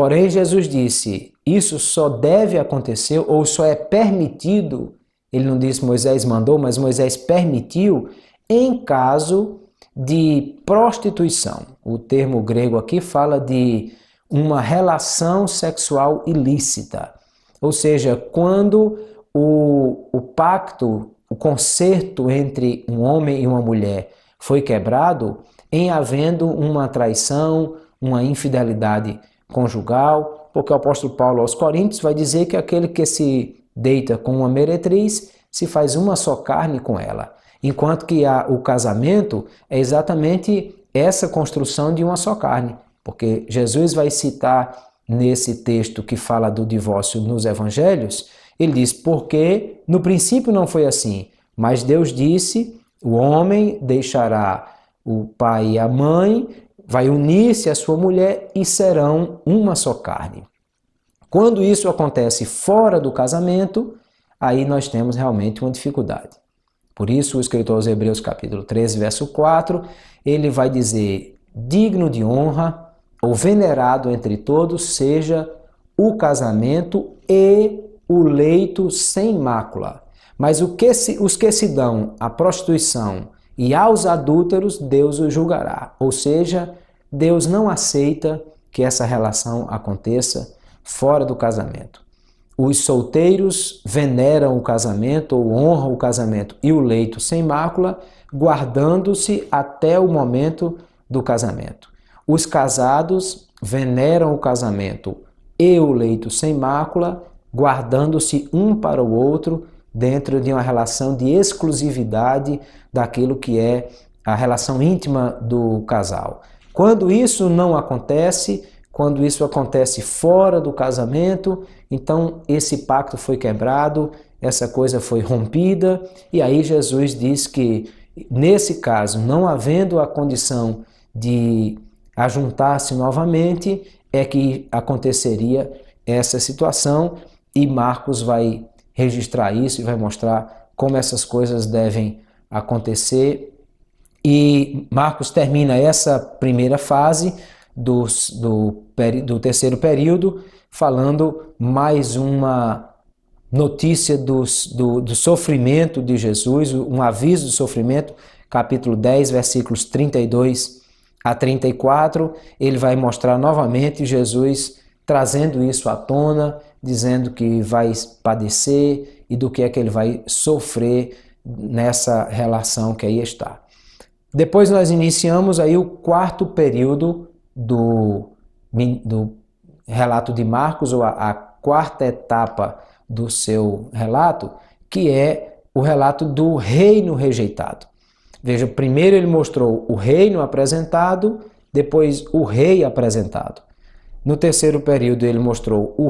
Porém, Jesus disse, isso só deve acontecer ou só é permitido, ele não disse Moisés mandou, mas Moisés permitiu, em caso de prostituição. O termo grego aqui fala de uma relação sexual ilícita. Ou seja, quando o pacto, o concerto entre um homem e uma mulher foi quebrado, em havendo uma traição, uma infidelidade conjugal, porque o apóstolo Paulo aos Coríntios vai dizer que aquele que se deita com uma meretriz se faz uma só carne com ela, enquanto que o casamento é exatamente essa construção de uma só carne, porque Jesus vai citar nesse texto que fala do divórcio nos evangelhos, ele diz, porque no princípio não foi assim, mas Deus disse, o homem deixará o pai e a mãe, vai unir-se à sua mulher e serão uma só carne. Quando isso acontece fora do casamento, aí nós temos realmente uma dificuldade. Por isso o escritor aos Hebreus capítulo 13, verso 4, ele vai dizer, digno de honra ou venerado entre todos seja o casamento e o leito sem mácula. Mas os que se dão à prostituição e aos adúlteros, Deus os julgará. Ou seja, Deus não aceita que essa relação aconteça fora do casamento. Os solteiros veneram o casamento ou honram o casamento e o leito sem mácula, guardando-se até o momento do casamento. Os casados veneram o casamento e o leito sem mácula, guardando-se um para o outro dentro de uma relação de exclusividade daquilo que é a relação íntima do casal. Quando isso não acontece, quando isso acontece fora do casamento, então esse pacto foi quebrado, essa coisa foi rompida, e aí Jesus diz que, nesse caso, não havendo a condição de ajuntar-se novamente, é que aconteceria essa situação, e Marcos vai registrar isso e vai mostrar como essas coisas devem acontecer. E Marcos termina essa primeira fase do terceiro período falando mais uma notícia do sofrimento de Jesus, um aviso do sofrimento, capítulo 10, versículos 32 a 34, ele vai mostrar novamente Jesus trazendo isso à tona, dizendo que vai padecer e do que é que ele vai sofrer nessa relação que aí está. Depois nós iniciamos aí o quarto período do relato de Marcos, ou a quarta etapa do seu relato, que é o relato do reino rejeitado. Veja, primeiro ele mostrou o reino apresentado, depois o rei apresentado. No terceiro período ele mostrou o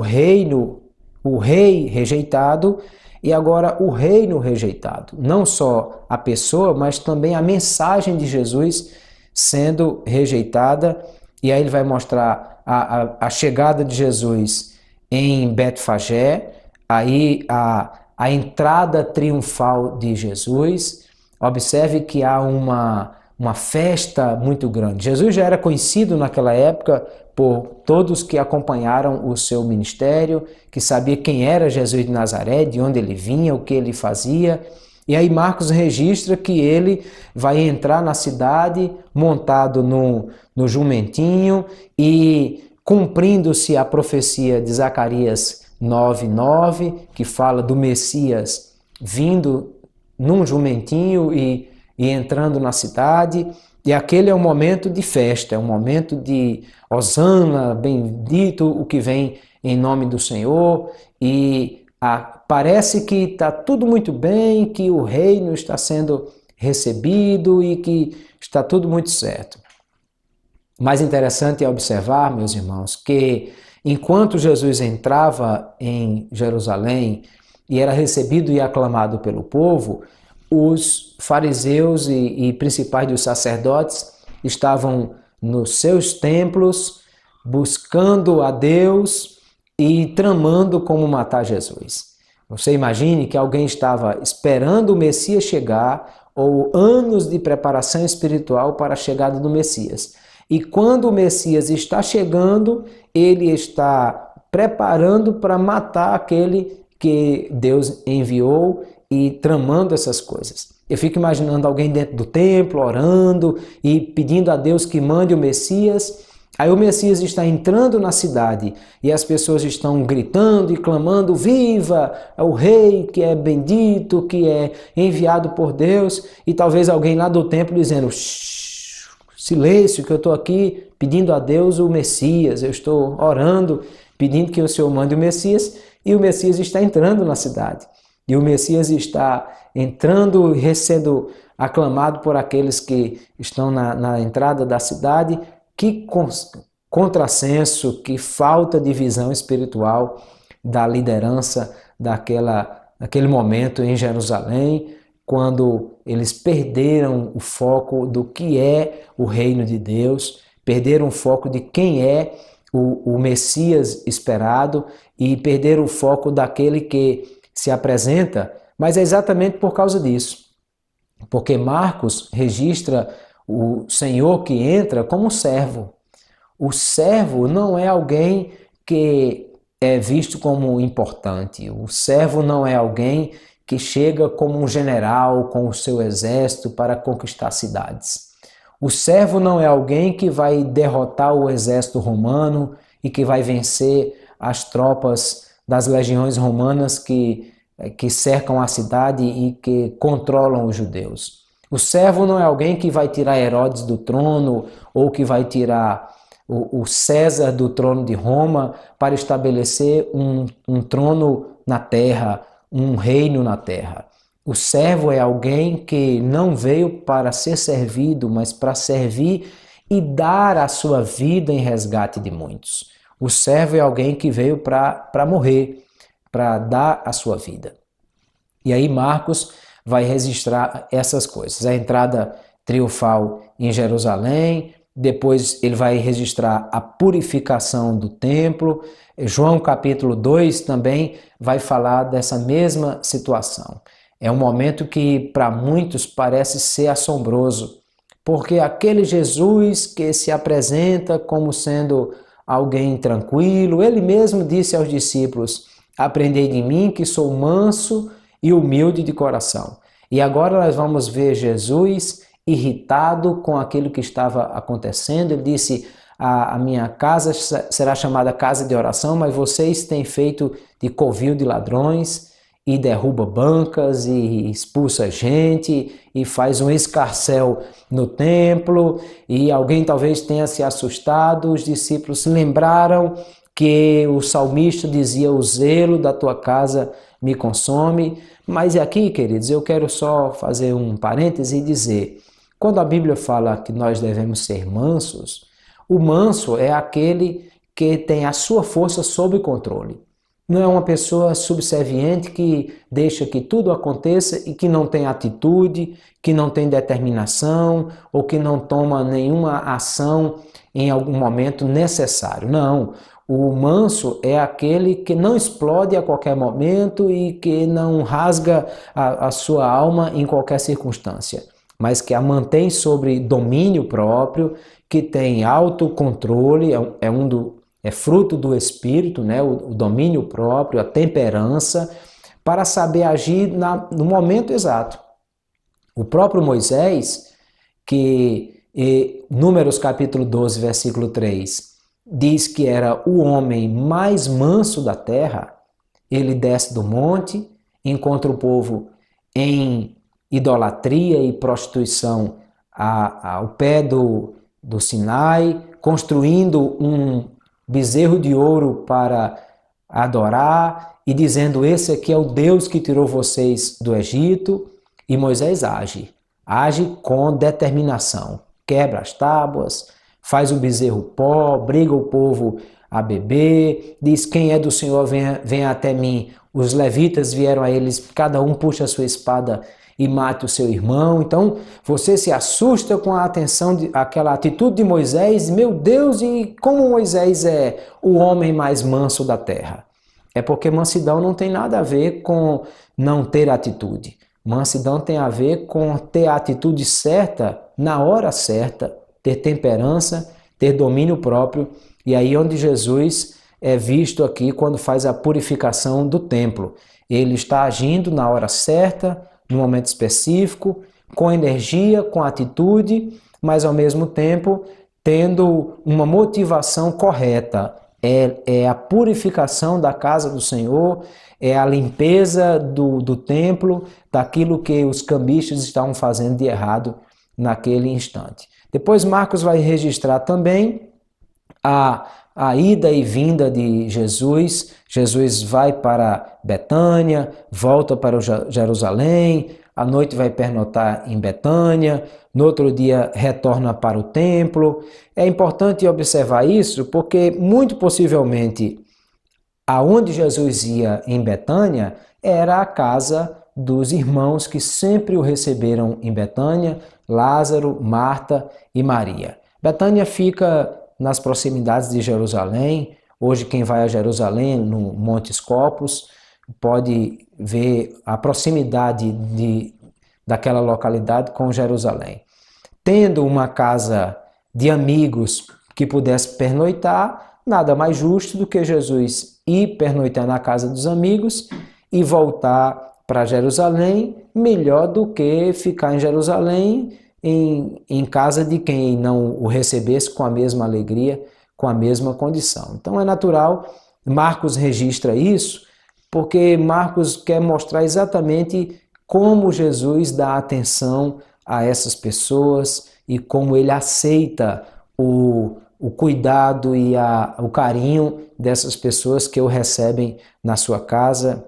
rei rejeitado e agora o reino rejeitado. Não só a pessoa, mas também a mensagem de Jesus sendo rejeitada. E aí ele vai mostrar a chegada de Jesus em Betfagé, aí a entrada triunfal de Jesus. Observe que há uma festa muito grande. Jesus já era conhecido naquela época por todos que acompanharam o seu ministério, que sabia quem era Jesus de Nazaré, de onde ele vinha, o que ele fazia. E aí Marcos registra que ele vai entrar na cidade montado no jumentinho e cumprindo-se a profecia de Zacarias 9:9, que fala do Messias vindo num jumentinho e entrando na cidade. E aquele é um momento de festa, é um momento de Hosana, bendito o que vem em nome do Senhor, e parece que está tudo muito bem, que o reino está sendo recebido e que está tudo muito certo. Mais interessante é observar, meus irmãos, que enquanto Jesus entrava em Jerusalém e era recebido e aclamado pelo povo, os fariseus e principais dos sacerdotes estavam nos seus templos buscando a Deus e tramando como matar Jesus. Você imagine que alguém estava esperando o Messias chegar ou anos de preparação espiritual para a chegada do Messias. e quando o Messias está chegando, ele está preparando para matar aquele que Deus enviou e tramando essas coisas. Eu fico imaginando alguém dentro do templo, orando e pedindo a Deus que mande o Messias. Aí o Messias está entrando na cidade e as pessoas estão gritando e clamando: viva o rei que é bendito, que é enviado por Deus. E talvez alguém lá do templo dizendo: silêncio, que eu estou aqui pedindo a Deus o Messias, eu estou orando, pedindo que o Senhor mande o Messias. E o Messias está entrando na cidade. E o Messias está entrando e sendo aclamado por aqueles que estão na entrada da cidade. Que contrassenso, que falta de visão espiritual da liderança daquele momento em Jerusalém, quando eles perderam o foco do que é o reino de Deus, perderam o foco de quem é o Messias esperado e perderam o foco daquele que se apresenta, mas é exatamente por causa disso. Porque Marcos registra o Senhor que entra como servo. O servo não é alguém que é visto como importante. O servo não é alguém que chega como um general com o seu exército para conquistar cidades. O servo não é alguém que vai derrotar o exército romano e que vai vencer as tropas das legiões romanas que cercam a cidade e que controlam os judeus. O servo não é alguém que vai tirar Herodes do trono ou que vai tirar o César do trono de Roma para estabelecer um trono na terra, um reino na terra. O servo é alguém que não veio para ser servido, mas para servir e dar a sua vida em resgate de muitos. O servo é alguém que veio para morrer, para dar a sua vida. E aí Marcos vai registrar essas coisas. A entrada triunfal em Jerusalém, depois ele vai registrar a purificação do templo. João capítulo 2 também vai falar dessa mesma situação. É um momento que para muitos parece ser assombroso, porque aquele Jesus que se apresenta como sendo alguém tranquilo, ele mesmo disse aos discípulos: aprendei de mim que sou manso e humilde de coração. E agora nós vamos ver Jesus irritado com aquilo que estava acontecendo. Ele disse: a minha casa será chamada casa de oração, mas vocês têm feito de covil de ladrões e derruba bancas e expulsa gente e faz um escarcéu no templo. E alguém talvez tenha se assustado. Os discípulos se lembraram que o salmista dizia: o zelo da tua casa me consome. Mas aqui, queridos, eu quero só fazer um parêntese e dizer: quando a Bíblia fala que nós devemos ser mansos, o manso é aquele que tem a sua força sob controle. Não é uma pessoa subserviente que deixa que tudo aconteça e que não tem atitude, que não tem determinação ou que não toma nenhuma ação em algum momento necessário. Não. O manso é aquele que não explode a qualquer momento e que não rasga a sua alma em qualquer circunstância, mas que a mantém sobre domínio próprio, que tem autocontrole, é fruto do Espírito, né? O domínio próprio, a temperança, para saber agir no momento exato. O próprio Moisés, que Números capítulo 12, versículo 3, diz que era o homem mais manso da terra. Ele desce do monte, encontra o povo em idolatria e prostituição ao pé do Sinai, construindo um bezerro de ouro para adorar e dizendo: esse aqui é o Deus que tirou vocês do Egito. E Moisés age com determinação, quebra as tábuas, faz o bezerro pó, obriga o povo a beber, diz: quem é do Senhor venha até mim. Os levitas vieram a eles, cada um puxa a sua espada e mate o seu irmão. Então você se assusta com a aquela atitude de Moisés. Meu Deus, e como Moisés é o homem mais manso da terra? É porque mansidão não tem nada a ver com não ter atitude. Mansidão tem a ver com ter a atitude certa na hora certa, ter temperança ter domínio próprio, e aí onde Jesus é visto aqui quando faz a purificação do templo. Ele está agindo na hora certa, no momento específico, com energia, com atitude, mas ao mesmo tempo tendo uma motivação correta. É a purificação da casa do Senhor, é a limpeza do templo, daquilo que os cambistas estavam fazendo de errado naquele instante. Depois Marcos vai registrar também a ida e vinda de Jesus. Jesus vai para Betânia, volta para Jerusalém, à noite vai pernotar em Betânia, no outro dia retorna para o templo. É importante observar isso porque muito possivelmente aonde Jesus ia em Betânia era a casa dos irmãos que sempre o receberam em Betânia, Lázaro, Marta e Maria. Betânia fica nas proximidades de Jerusalém. Hoje quem vai a Jerusalém, no Monte Scopus, pode ver a proximidade daquela localidade com Jerusalém. Tendo uma casa de amigos que pudesse pernoitar, nada mais justo do que Jesus ir pernoitar na casa dos amigos e voltar para Jerusalém, melhor do que ficar em Jerusalém em casa de quem não o recebesse com a mesma alegria, com a mesma condição. Então é natural, Marcos registra isso, porque Marcos quer mostrar exatamente como Jesus dá atenção a essas pessoas e como ele aceita o cuidado e o carinho dessas pessoas que o recebem na sua casa,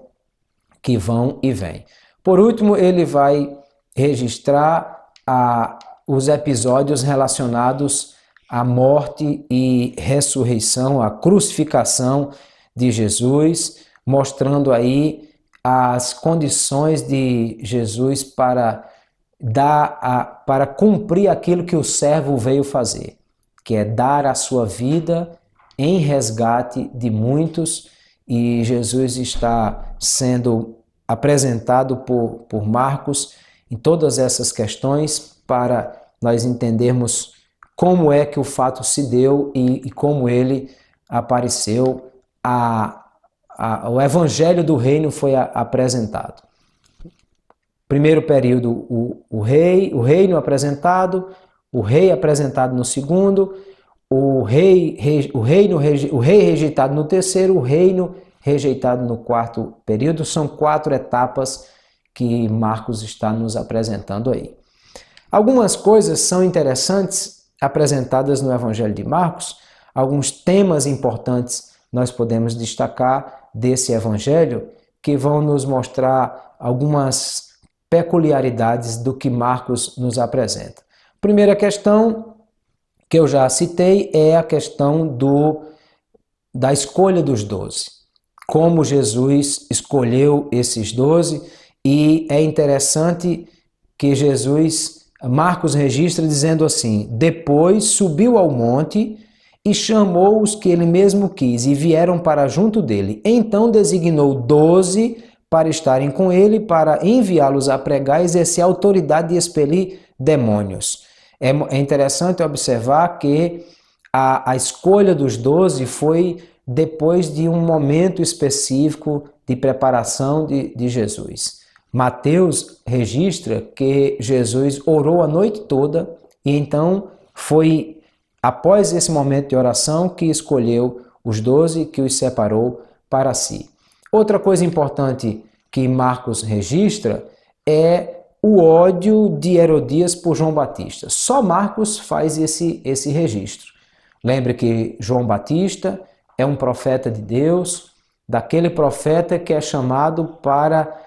que vão e vêm. Por último, ele vai registrar os episódios relacionados à morte e ressurreição, à crucificação de Jesus, mostrando aí as condições de Jesus para cumprir aquilo que o servo veio fazer, que é dar a sua vida em resgate de muitos, e Jesus está sendo apresentado por Marcos em todas essas questões para nós entendermos como é que o fato se deu e como ele apareceu, o evangelho do reino foi apresentado. Primeiro período, o reino apresentado, o rei apresentado no segundo, o rei rejeitado no terceiro, o reino rejeitado no quarto período. São 4 etapas que Marcos está nos apresentando aí. Algumas coisas são interessantes apresentadas no Evangelho de Marcos, alguns temas importantes nós podemos destacar desse Evangelho que vão nos mostrar algumas peculiaridades do que Marcos nos apresenta. Primeira questão que eu já citei é a questão da escolha dos 12. Como Jesus escolheu esses 12, e é interessante que Marcos registra dizendo assim: depois subiu ao monte e chamou os que ele mesmo quis e vieram para junto dele. Então designou 12 para estarem com ele, para enviá-los a pregar e exercer a autoridade de expelir demônios. É interessante observar que a escolha dos 12 foi depois de um momento específico de preparação de Jesus. Mateus registra que Jesus orou a noite toda e então foi após esse momento de oração que escolheu os 12, que os separou para si. Outra coisa importante que Marcos registra é o ódio de Herodias por João Batista. Só Marcos faz esse registro. Lembre que João Batista é um profeta de Deus, daquele profeta que é chamado para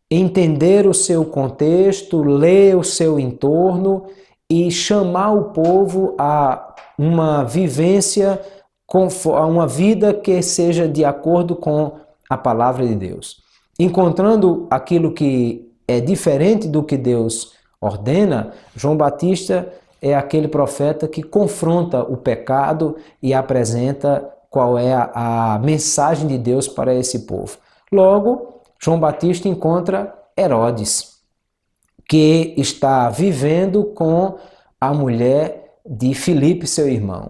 entender o seu contexto, ler o seu entorno e chamar o povo a uma vivência, a uma vida que seja de acordo com a palavra de Deus. Encontrando aquilo que é diferente do que Deus ordena, João Batista é aquele profeta que confronta o pecado e apresenta qual é a mensagem de Deus para esse povo. Logo, João Batista encontra Herodes, que está vivendo com a mulher de Filipe, seu irmão.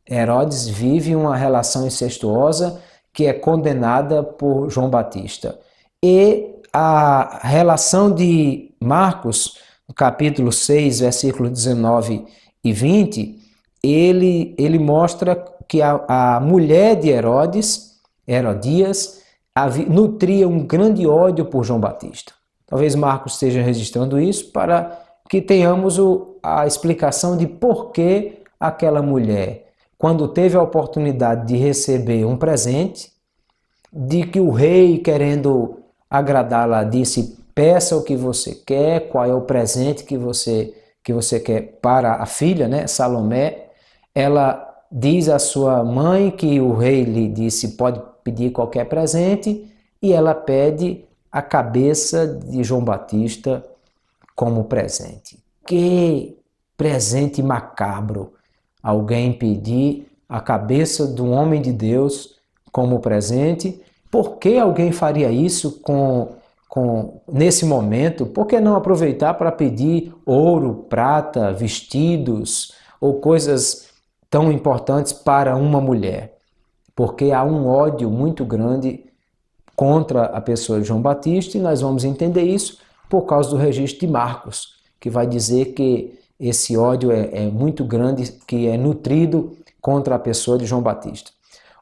Herodes vive uma relação incestuosa que é condenada por João Batista. E a relação de Marcos, no capítulo 6, versículos 19 e 20, ele mostra que a mulher de Herodes, Herodias, nutria um grande ódio por João Batista. Talvez Marcos esteja registrando isso para que tenhamos a explicação de por que aquela mulher, quando teve a oportunidade de receber um presente, de que o rei, querendo agradá-la, disse: peça o que você quer, qual é o presente que você quer para a filha, né, Salomé. Ela diz à sua mãe que o rei lhe disse: pode pedir qualquer presente, e ela pede a cabeça de João Batista como presente. Que presente macabro! Alguém pedir a cabeça de um homem de Deus como presente. Por que alguém faria isso nesse momento? Por que não aproveitar para pedir ouro, prata, vestidos ou coisas tão importantes para uma mulher? Porque há um ódio muito grande contra a pessoa de João Batista, e nós vamos entender isso por causa do registro de Marcos, que vai dizer que esse ódio é muito grande, que é nutrido contra a pessoa de João Batista.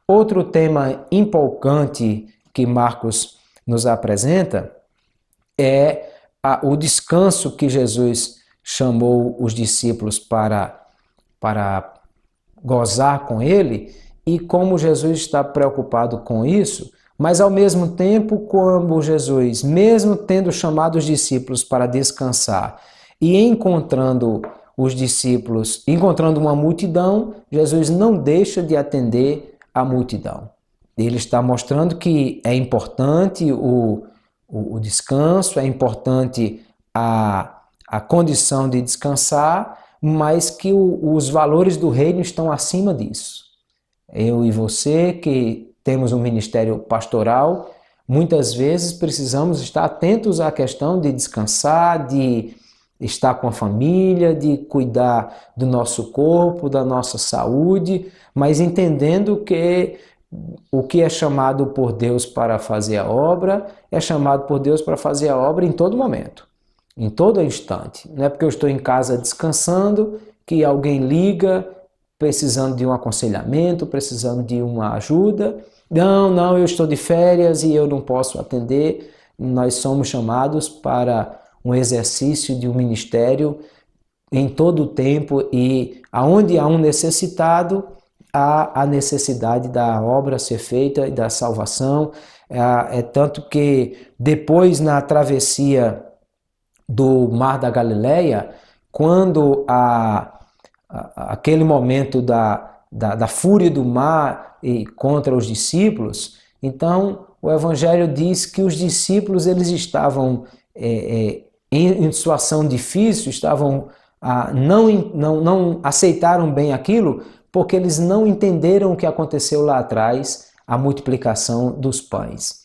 Outro tema empolgante que Marcos nos apresenta é o descanso que Jesus chamou os discípulos para gozar com ele, e como Jesus está preocupado com isso, mas ao mesmo tempo, como Jesus, mesmo tendo chamado os discípulos para descansar e encontrando os discípulos, encontrando uma multidão, Jesus não deixa de atender a multidão. Ele está mostrando que é importante o descanso, é importante a condição de descansar, mas que os valores do reino estão acima disso. Eu e você que temos um ministério pastoral, muitas vezes precisamos estar atentos à questão de descansar, de estar com a família, de cuidar do nosso corpo, da nossa saúde, mas entendendo que o que é chamado por Deus para fazer a obra, é chamado por Deus para fazer a obra em todo momento, em todo instante. Não é porque eu estou em casa descansando que alguém liga precisando de um aconselhamento, precisando de uma ajuda. Não, eu estou de férias e eu não posso atender. Nós somos chamados para um exercício de um ministério em todo o tempo, e aonde há um necessitado, há a necessidade da obra ser feita e da salvação. É tanto que depois, na travessia do Mar da Galileia, quando aquele momento da fúria do mar contra os discípulos, então o Evangelho diz que os discípulos eles estavam em situação difícil, não aceitaram bem aquilo, porque eles não entenderam o que aconteceu lá atrás, a multiplicação dos pães.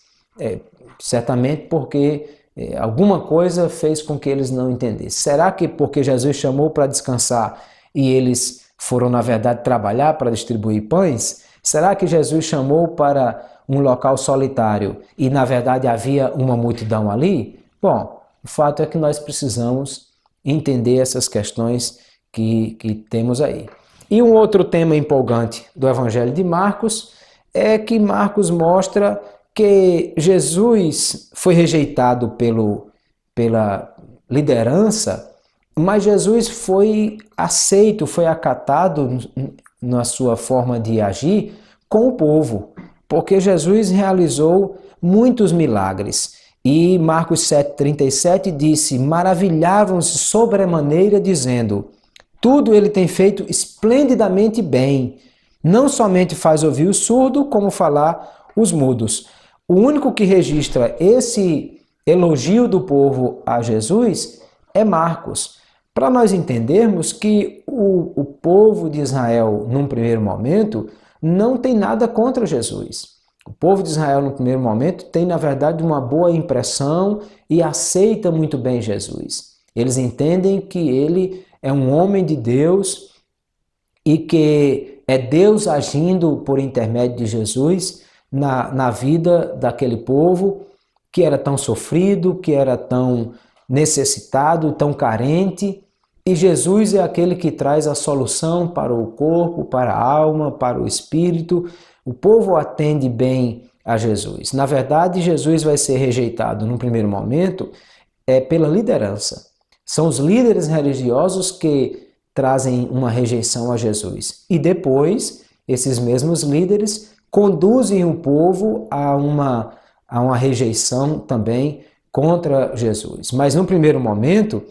Certamente porque alguma coisa fez com que eles não entendessem. Será que porque Jesus chamou para descansar e eles foram, na verdade, trabalhar para distribuir pães? Será que Jesus chamou para um local solitário e, na verdade, havia uma multidão ali? Bom, o fato é que nós precisamos entender essas questões que temos aí. E um outro tema empolgante do Evangelho de Marcos é que Marcos mostra que Jesus foi rejeitado pela liderança, mas Jesus foi aceito, foi acatado na sua forma de agir com o povo, porque Jesus realizou muitos milagres. E Marcos 7,37 disse: maravilhavam-se sobremaneira, dizendo: tudo ele tem feito esplendidamente bem. Não somente faz ouvir o surdo, como falar os mudos. O único que registra esse elogio do povo a Jesus é Marcos, para nós entendermos que o povo de Israel, num primeiro momento, não tem nada contra Jesus. O povo de Israel, no primeiro momento, tem, na verdade, uma boa impressão e aceita muito bem Jesus. Eles entendem que ele é um homem de Deus e que é Deus agindo por intermédio de Jesus na vida daquele povo que era tão sofrido, que era tão necessitado, tão carente. E Jesus é aquele que traz a solução para o corpo, para a alma, para o espírito. O povo atende bem a Jesus. Na verdade, Jesus vai ser rejeitado num primeiro momento pela liderança. São os líderes religiosos que trazem uma rejeição a Jesus. E depois, esses mesmos líderes conduzem o povo a uma rejeição também contra Jesus. Mas no primeiro momento,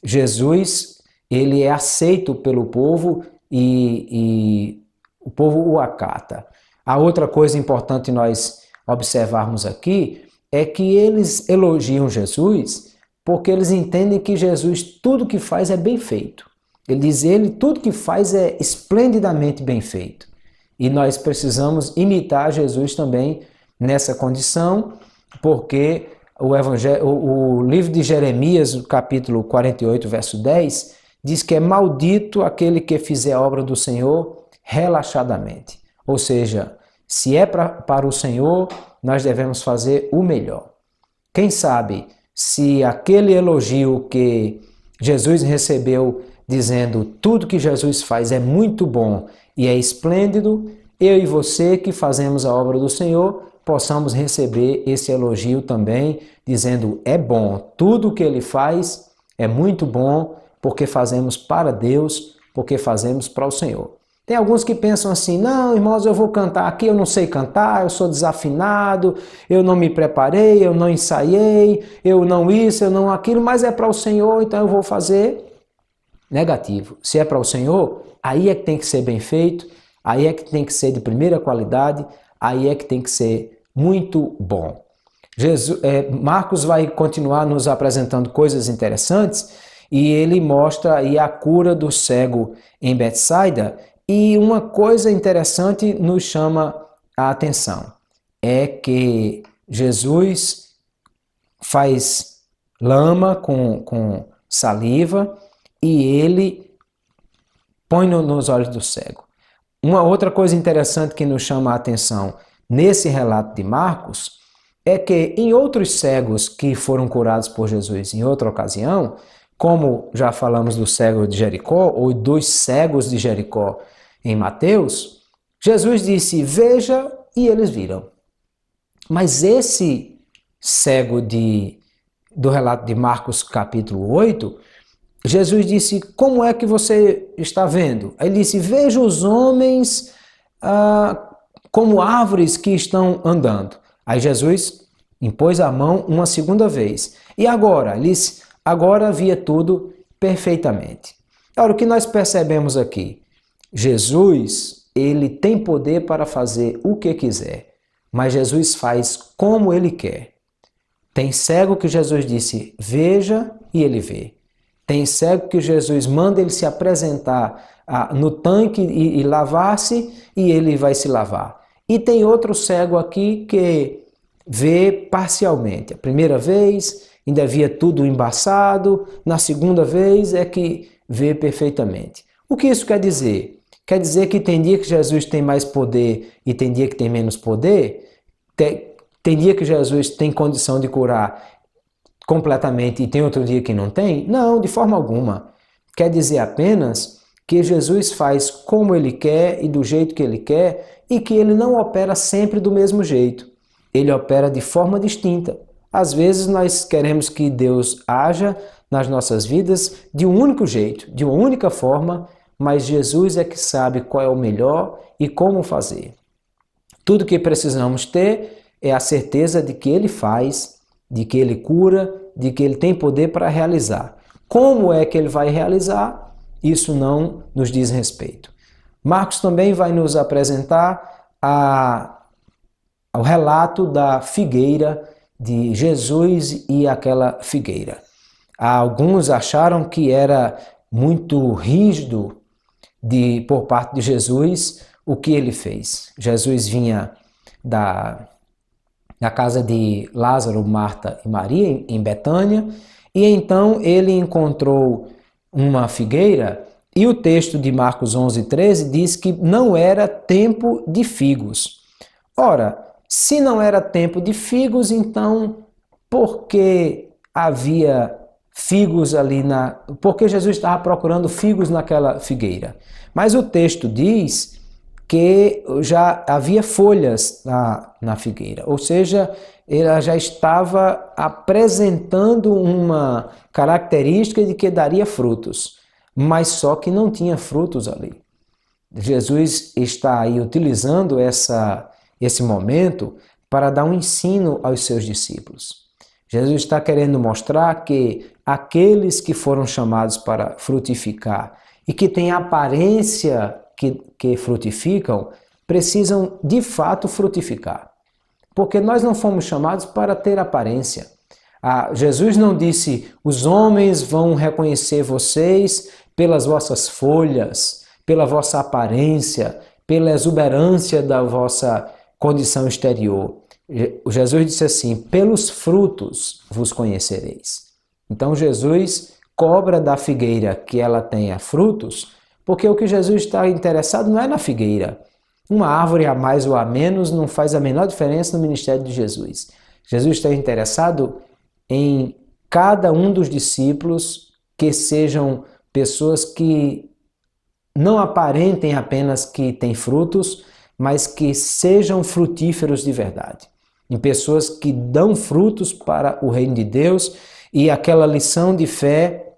Jesus ele é aceito pelo povo e o povo o acata. A outra coisa importante nós observarmos aqui é que eles elogiam Jesus porque eles entendem que Jesus tudo que faz é bem feito. Ele diz, tudo que faz é esplendidamente bem feito. E nós precisamos imitar Jesus também nessa condição, porque o livro de Jeremias, o capítulo 48, verso 10, diz que é maldito aquele que fizer a obra do Senhor relaxadamente. Ou seja, se é para o Senhor, nós devemos fazer o melhor. Quem sabe se aquele elogio que Jesus recebeu dizendo tudo que Jesus faz é muito bom e é esplêndido, eu e você que fazemos a obra do Senhor possamos receber esse elogio também, dizendo é bom, tudo que ele faz é muito bom, porque fazemos para Deus, porque fazemos para o Senhor. Tem alguns que pensam assim, não, irmãos, eu vou cantar aqui, eu não sei cantar, eu sou desafinado, eu não me preparei, eu não ensaiei, eu não isso, eu não aquilo, mas é para o Senhor, então eu vou fazer. Negativo. Se é para o Senhor, aí é que tem que ser bem feito, aí é que tem que ser de primeira qualidade, aí é que tem que ser muito bom. Marcos vai continuar nos apresentando coisas interessantes e ele mostra aí a cura do cego em Betsaida. E uma coisa interessante nos chama a atenção, é que Jesus faz lama com saliva e ele põe nos olhos do cego. Uma outra coisa interessante que nos chama a atenção nesse relato de Marcos é que em outros cegos que foram curados por Jesus em outra ocasião, como já falamos do cego de Jericó ou dos cegos de Jericó em Mateus, Jesus disse, veja, e eles viram. Mas esse cego do relato de Marcos capítulo 8, Jesus disse, como é que você está vendo? Ele disse, veja os homens como árvores que estão andando. Aí Jesus impôs a mão uma segunda vez. E agora? Ele disse, agora via tudo perfeitamente. Agora, o que nós percebemos aqui? Jesus, ele tem poder para fazer o que quiser, mas Jesus faz como ele quer. Tem cego que Jesus disse, veja, e ele vê. Tem cego que Jesus manda ele se apresentar no tanque e lavar-se, e ele vai se lavar. E tem outro cego aqui que vê parcialmente. A primeira vez ainda via tudo embaçado, na segunda vez é que vê perfeitamente. O que isso quer dizer? Quer dizer que tem dia que Jesus tem mais poder e tem dia que tem menos poder? Tem dia que Jesus tem condição de curar completamente e tem outro dia que não tem? Não, de forma alguma. Quer dizer apenas que Jesus faz como ele quer e do jeito que ele quer e que ele não opera sempre do mesmo jeito. Ele opera de forma distinta. Às vezes nós queremos que Deus haja nas nossas vidas de um único jeito, de uma única forma, mas Jesus é que sabe qual é o melhor e como fazer. Tudo que precisamos ter é a certeza de que ele faz, de que ele cura, de que ele tem poder para realizar. Como é que ele vai realizar? Isso não nos diz respeito. Marcos também vai nos apresentar o relato da figueira de Jesus e aquela figueira. Alguns acharam que era muito rígido por parte de Jesus o que ele fez. Jesus vinha da casa de Lázaro, Marta e Maria, em Betânia, e então ele encontrou uma figueira E o texto de Marcos 11:13 diz que não era tempo de figos. Ora, se não era tempo de figos, então por que havia figos ali por que Jesus estava procurando figos naquela figueira? Mas o texto diz que já havia folhas na figueira, ou seja, ela já estava apresentando uma característica de que daria frutos, mas só que não tinha frutos ali. Jesus está aí utilizando esse momento para dar um ensino aos seus discípulos. Jesus está querendo mostrar que aqueles que foram chamados para frutificar e que têm aparência que frutificam, precisam de fato frutificar. Porque nós não fomos chamados para ter aparência. Jesus não disse, os homens vão reconhecer vocês pelas vossas folhas, pela vossa aparência, pela exuberância da vossa condição exterior. Jesus disse assim, pelos frutos vos conhecereis. Então Jesus cobra da figueira que ela tenha frutos, porque o que Jesus está interessado não é na figueira. Uma árvore a mais ou a menos não faz a menor diferença no ministério de Jesus. Jesus está interessado em cada um dos discípulos que sejam pessoas que não aparentem apenas que têm frutos, mas que sejam frutíferos de verdade. Em pessoas que dão frutos para o reino de Deus, e aquela lição de fé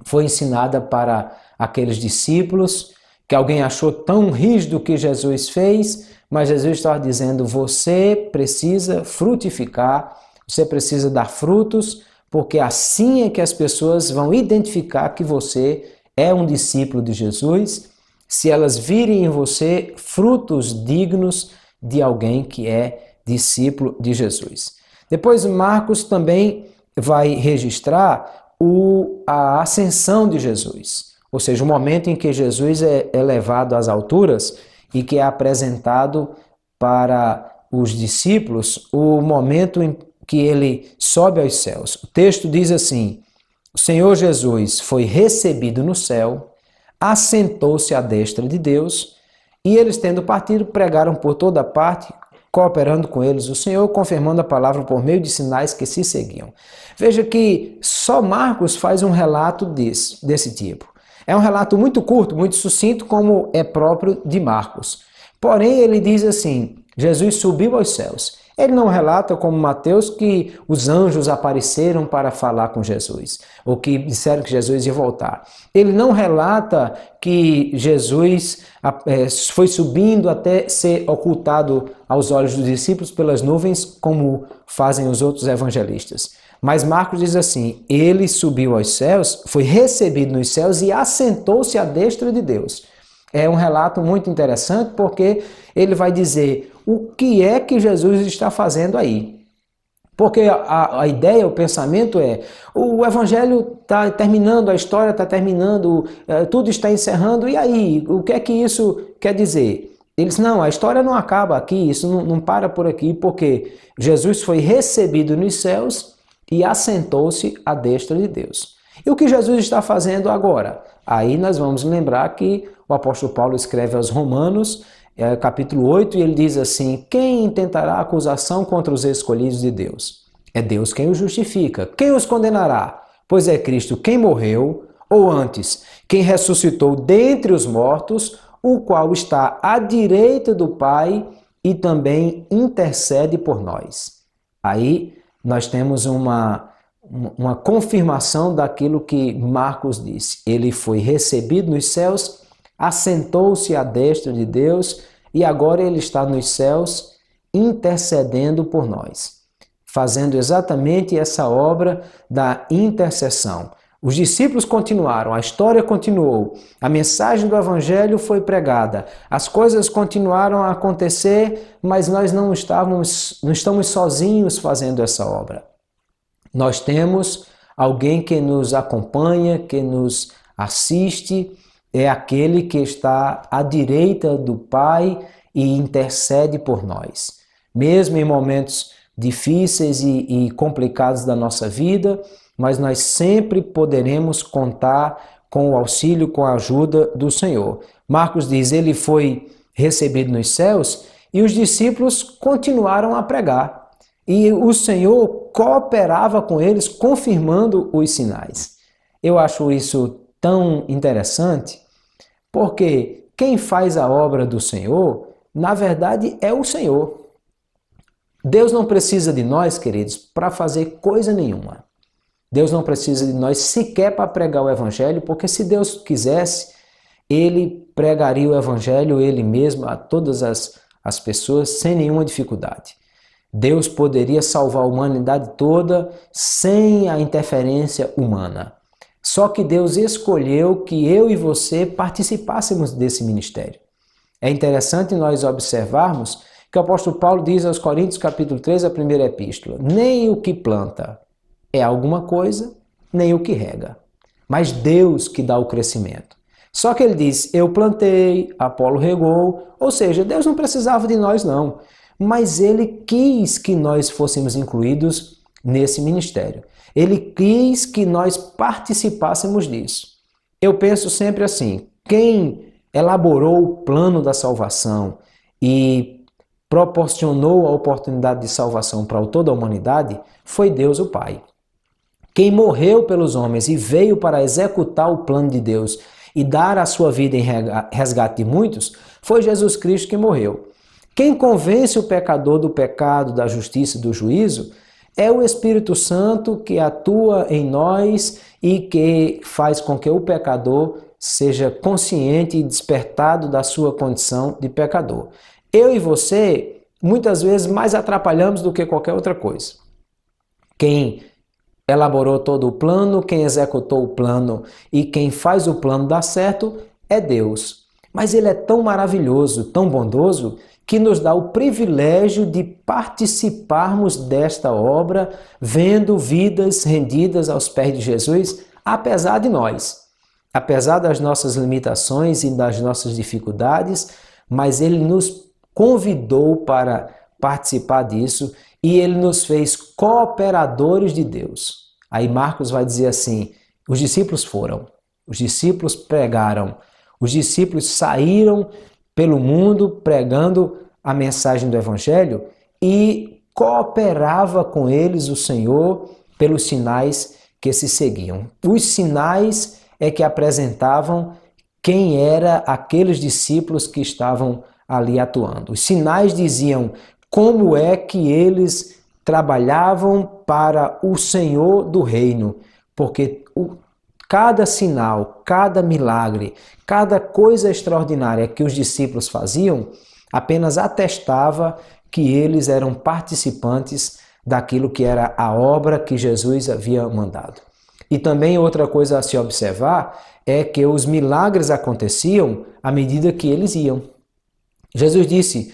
foi ensinada para aqueles discípulos, que alguém achou tão rígido o que Jesus fez, mas Jesus estava dizendo, você precisa frutificar, você precisa dar frutos, porque assim é que as pessoas vão identificar que você é um discípulo de Jesus, se elas virem em você frutos dignos de alguém que é discípulo de Jesus. Depois Marcos também vai registrar a ascensão de Jesus, ou seja, o momento em que Jesus é elevado às alturas e que é apresentado para os discípulos, o momento em que ele sobe aos céus. O texto diz assim, o Senhor Jesus foi recebido no céu, assentou-se à destra de Deus, e eles, tendo partido, pregaram por toda parte, cooperando com eles o Senhor, confirmando a palavra por meio de sinais que se seguiam. Veja que só Marcos faz um relato desse tipo. É um relato muito curto, muito sucinto, como é próprio de Marcos. Porém, ele diz assim, Jesus subiu aos céus. Ele não relata, como Mateus, que os anjos apareceram para falar com Jesus, ou que disseram que Jesus ia voltar. Ele não relata que Jesus foi subindo até ser ocultado aos olhos dos discípulos pelas nuvens, como fazem os outros evangelistas. Mas Marcos diz assim, ele subiu aos céus, foi recebido nos céus e assentou-se à destra de Deus. É um relato muito interessante porque ele vai dizer o que é que Jesus está fazendo aí. Porque a ideia, o pensamento é, o evangelho está terminando, a história está terminando, tudo está encerrando, e aí? O que é que isso quer dizer? Eles, não, a história não acaba aqui, isso não para por aqui, porque Jesus foi recebido nos céus e assentou-se à destra de Deus. E o que Jesus está fazendo agora? Aí nós vamos lembrar que o apóstolo Paulo escreve aos Romanos, capítulo 8, e ele diz assim, quem intentará acusação contra os escolhidos de Deus? É Deus quem os justifica. Quem os condenará? Pois é Cristo quem morreu, ou antes, quem ressuscitou dentre os mortos, o qual está à direita do Pai e também intercede por nós. Aí nós temos uma confirmação daquilo que Marcos disse. Ele foi recebido nos céus, assentou-se à destra de Deus e agora ele está nos céus intercedendo por nós, fazendo exatamente essa obra da intercessão. Os discípulos continuaram, a história continuou, a mensagem do evangelho foi pregada, as coisas continuaram a acontecer, mas nós não estamos sozinhos fazendo essa obra. Nós temos alguém que nos acompanha, que nos assiste, é aquele que está à direita do Pai e intercede por nós. Mesmo em momentos difíceis e complicados da nossa vida, mas nós sempre poderemos contar com o auxílio, com a ajuda do Senhor. Marcos diz, ele foi recebido nos céus e os discípulos continuaram a pregar. E o Senhor cooperava com eles, confirmando os sinais. Eu acho isso tão interessante, porque quem faz a obra do Senhor, na verdade, é o Senhor. Deus não precisa de nós, queridos, para fazer coisa nenhuma. Deus não precisa de nós sequer para pregar o Evangelho, porque se Deus quisesse, Ele pregaria o Evangelho Ele mesmo a todas as pessoas sem nenhuma dificuldade. Deus poderia salvar a humanidade toda sem a interferência humana. Só que Deus escolheu que eu e você participássemos desse ministério. É interessante nós observarmos que o apóstolo Paulo diz aos Coríntios, capítulo 3, a primeira epístola, nem o que planta é alguma coisa, nem o que rega, mas Deus que dá o crescimento. Só que ele diz, eu plantei, Apolo regou, ou seja, Deus não precisava de nós não, mas ele quis que nós fôssemos incluídos nesse ministério. Ele quis que nós participássemos disso. Eu penso sempre assim, quem elaborou o plano da salvação e proporcionou a oportunidade de salvação para toda a humanidade foi Deus o Pai. Quem morreu pelos homens e veio para executar o plano de Deus e dar a sua vida em resgate de muitos foi Jesus Cristo que morreu. Quem convence o pecador do pecado, da justiça e do juízo é o Espírito Santo que atua em nós e que faz com que o pecador seja consciente e despertado da sua condição de pecador. Eu e você, muitas vezes, mais atrapalhamos do que qualquer outra coisa. Quem elaborou todo o plano, quem executou o plano e quem faz o plano dar certo é Deus. Mas Ele é tão maravilhoso, tão bondoso, que nos dá o privilégio de participarmos desta obra, vendo vidas rendidas aos pés de Jesus, apesar de nós. Apesar das nossas limitações e das nossas dificuldades, mas Ele nos convidou para participar disso e Ele nos fez cooperadores de Deus. Aí Marcos vai dizer assim, os discípulos foram, os discípulos pregaram, os discípulos saíram pelo mundo pregando a mensagem do Evangelho e cooperava com eles o Senhor pelos sinais que se seguiam. Os sinais é que apresentavam quem era aqueles discípulos que estavam ali atuando. Os sinais diziam como é que eles trabalhavam para o Senhor do reino, porque cada sinal, cada milagre, cada coisa extraordinária que os discípulos faziam, apenas atestava que eles eram participantes daquilo que era a obra que Jesus havia mandado. E também outra coisa a se observar é que os milagres aconteciam à medida que eles iam. Jesus disse,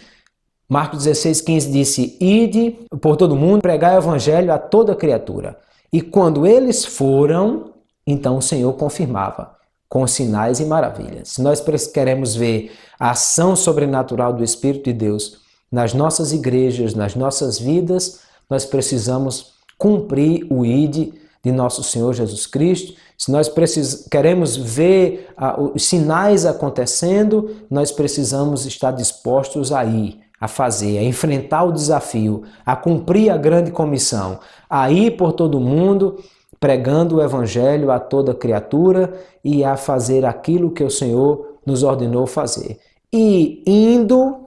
Marcos 16,15 disse, ide por todo mundo, pregai o evangelho a toda criatura. E quando eles foram, então o Senhor confirmava com sinais e maravilhas. Se nós queremos ver a ação sobrenatural do Espírito de Deus nas nossas igrejas, nas nossas vidas, nós precisamos cumprir o ID de nosso Senhor Jesus Cristo. Se nós queremos ver os sinais acontecendo, nós precisamos estar dispostos a ir, a fazer, a enfrentar o desafio, a cumprir a grande comissão, a ir por todo mundo, pregando o Evangelho a toda criatura e a fazer aquilo que o Senhor nos ordenou fazer. E indo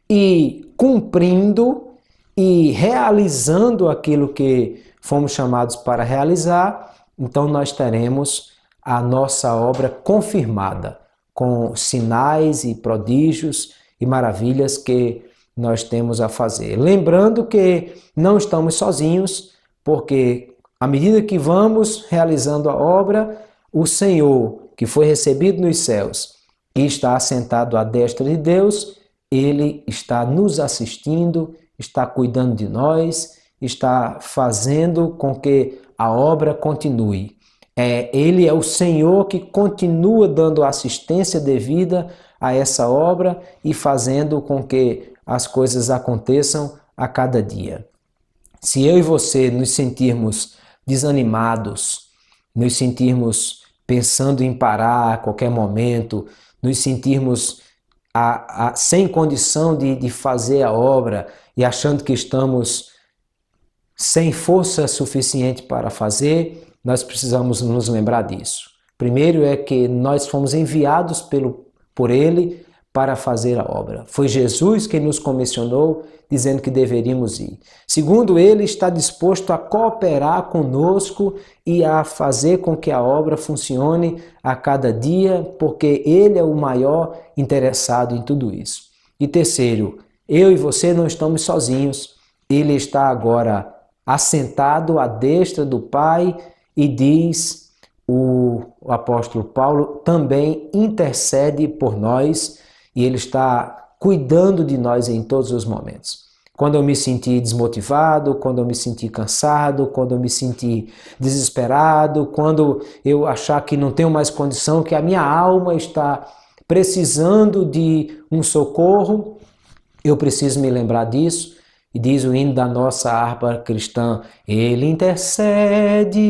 e cumprindo e realizando aquilo que fomos chamados para realizar, então nós teremos a nossa obra confirmada com sinais e prodígios e maravilhas que nós temos a fazer. Lembrando que não estamos sozinhos, porque à medida que vamos realizando a obra, o Senhor, que foi recebido nos céus e está assentado à destra de Deus, Ele está nos assistindo, está cuidando de nós, está fazendo com que a obra continue. Ele é o Senhor que continua dando assistência devida a essa obra e fazendo com que as coisas aconteçam a cada dia. Se eu e você nos sentirmos desanimados, nos sentirmos pensando em parar a qualquer momento, nos sentirmos sem condição de fazer a obra e achando que estamos sem força suficiente para fazer, nós precisamos nos lembrar disso. Primeiro é que nós fomos enviados por Ele para fazer a obra. Foi Jesus quem nos comissionou, dizendo que deveríamos ir. Segundo, Ele está disposto a cooperar conosco e a fazer com que a obra funcione a cada dia, porque Ele é o maior interessado em tudo isso. E terceiro, eu e você não estamos sozinhos. Ele está agora assentado à destra do Pai e diz, o apóstolo Paulo também intercede por nós e ele está cuidando de nós em todos os momentos. Quando eu me sentir desmotivado, quando eu me sentir cansado, quando eu me sentir desesperado, quando eu achar que não tenho mais condição, que a minha alma está precisando de um socorro, eu preciso me lembrar disso. E diz o hino da nossa harpa cristã: Ele intercede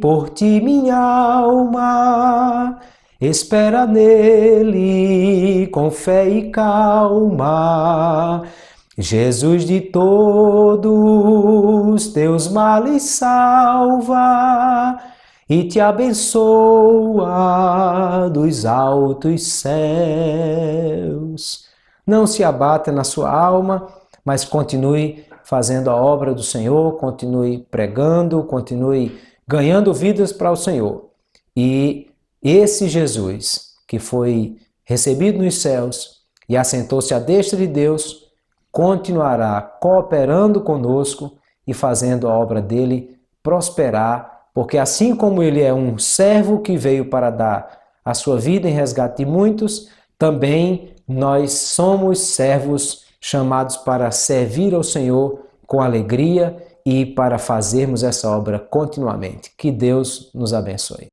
por ti, minha alma, espera nele com fé e calma. Jesus de todos teus males salva e te abençoa dos altos céus. Não se abata na sua alma, mas continue fazendo a obra do Senhor, continue pregando, continue ganhando vidas para o Senhor. E esse Jesus, que foi recebido nos céus e assentou-se à destra de Deus, continuará cooperando conosco e fazendo a obra dele prosperar, porque assim como ele é um servo que veio para dar a sua vida em resgate de muitos, também nós somos servos chamados para servir ao Senhor com alegria e para fazermos essa obra continuamente. Que Deus nos abençoe.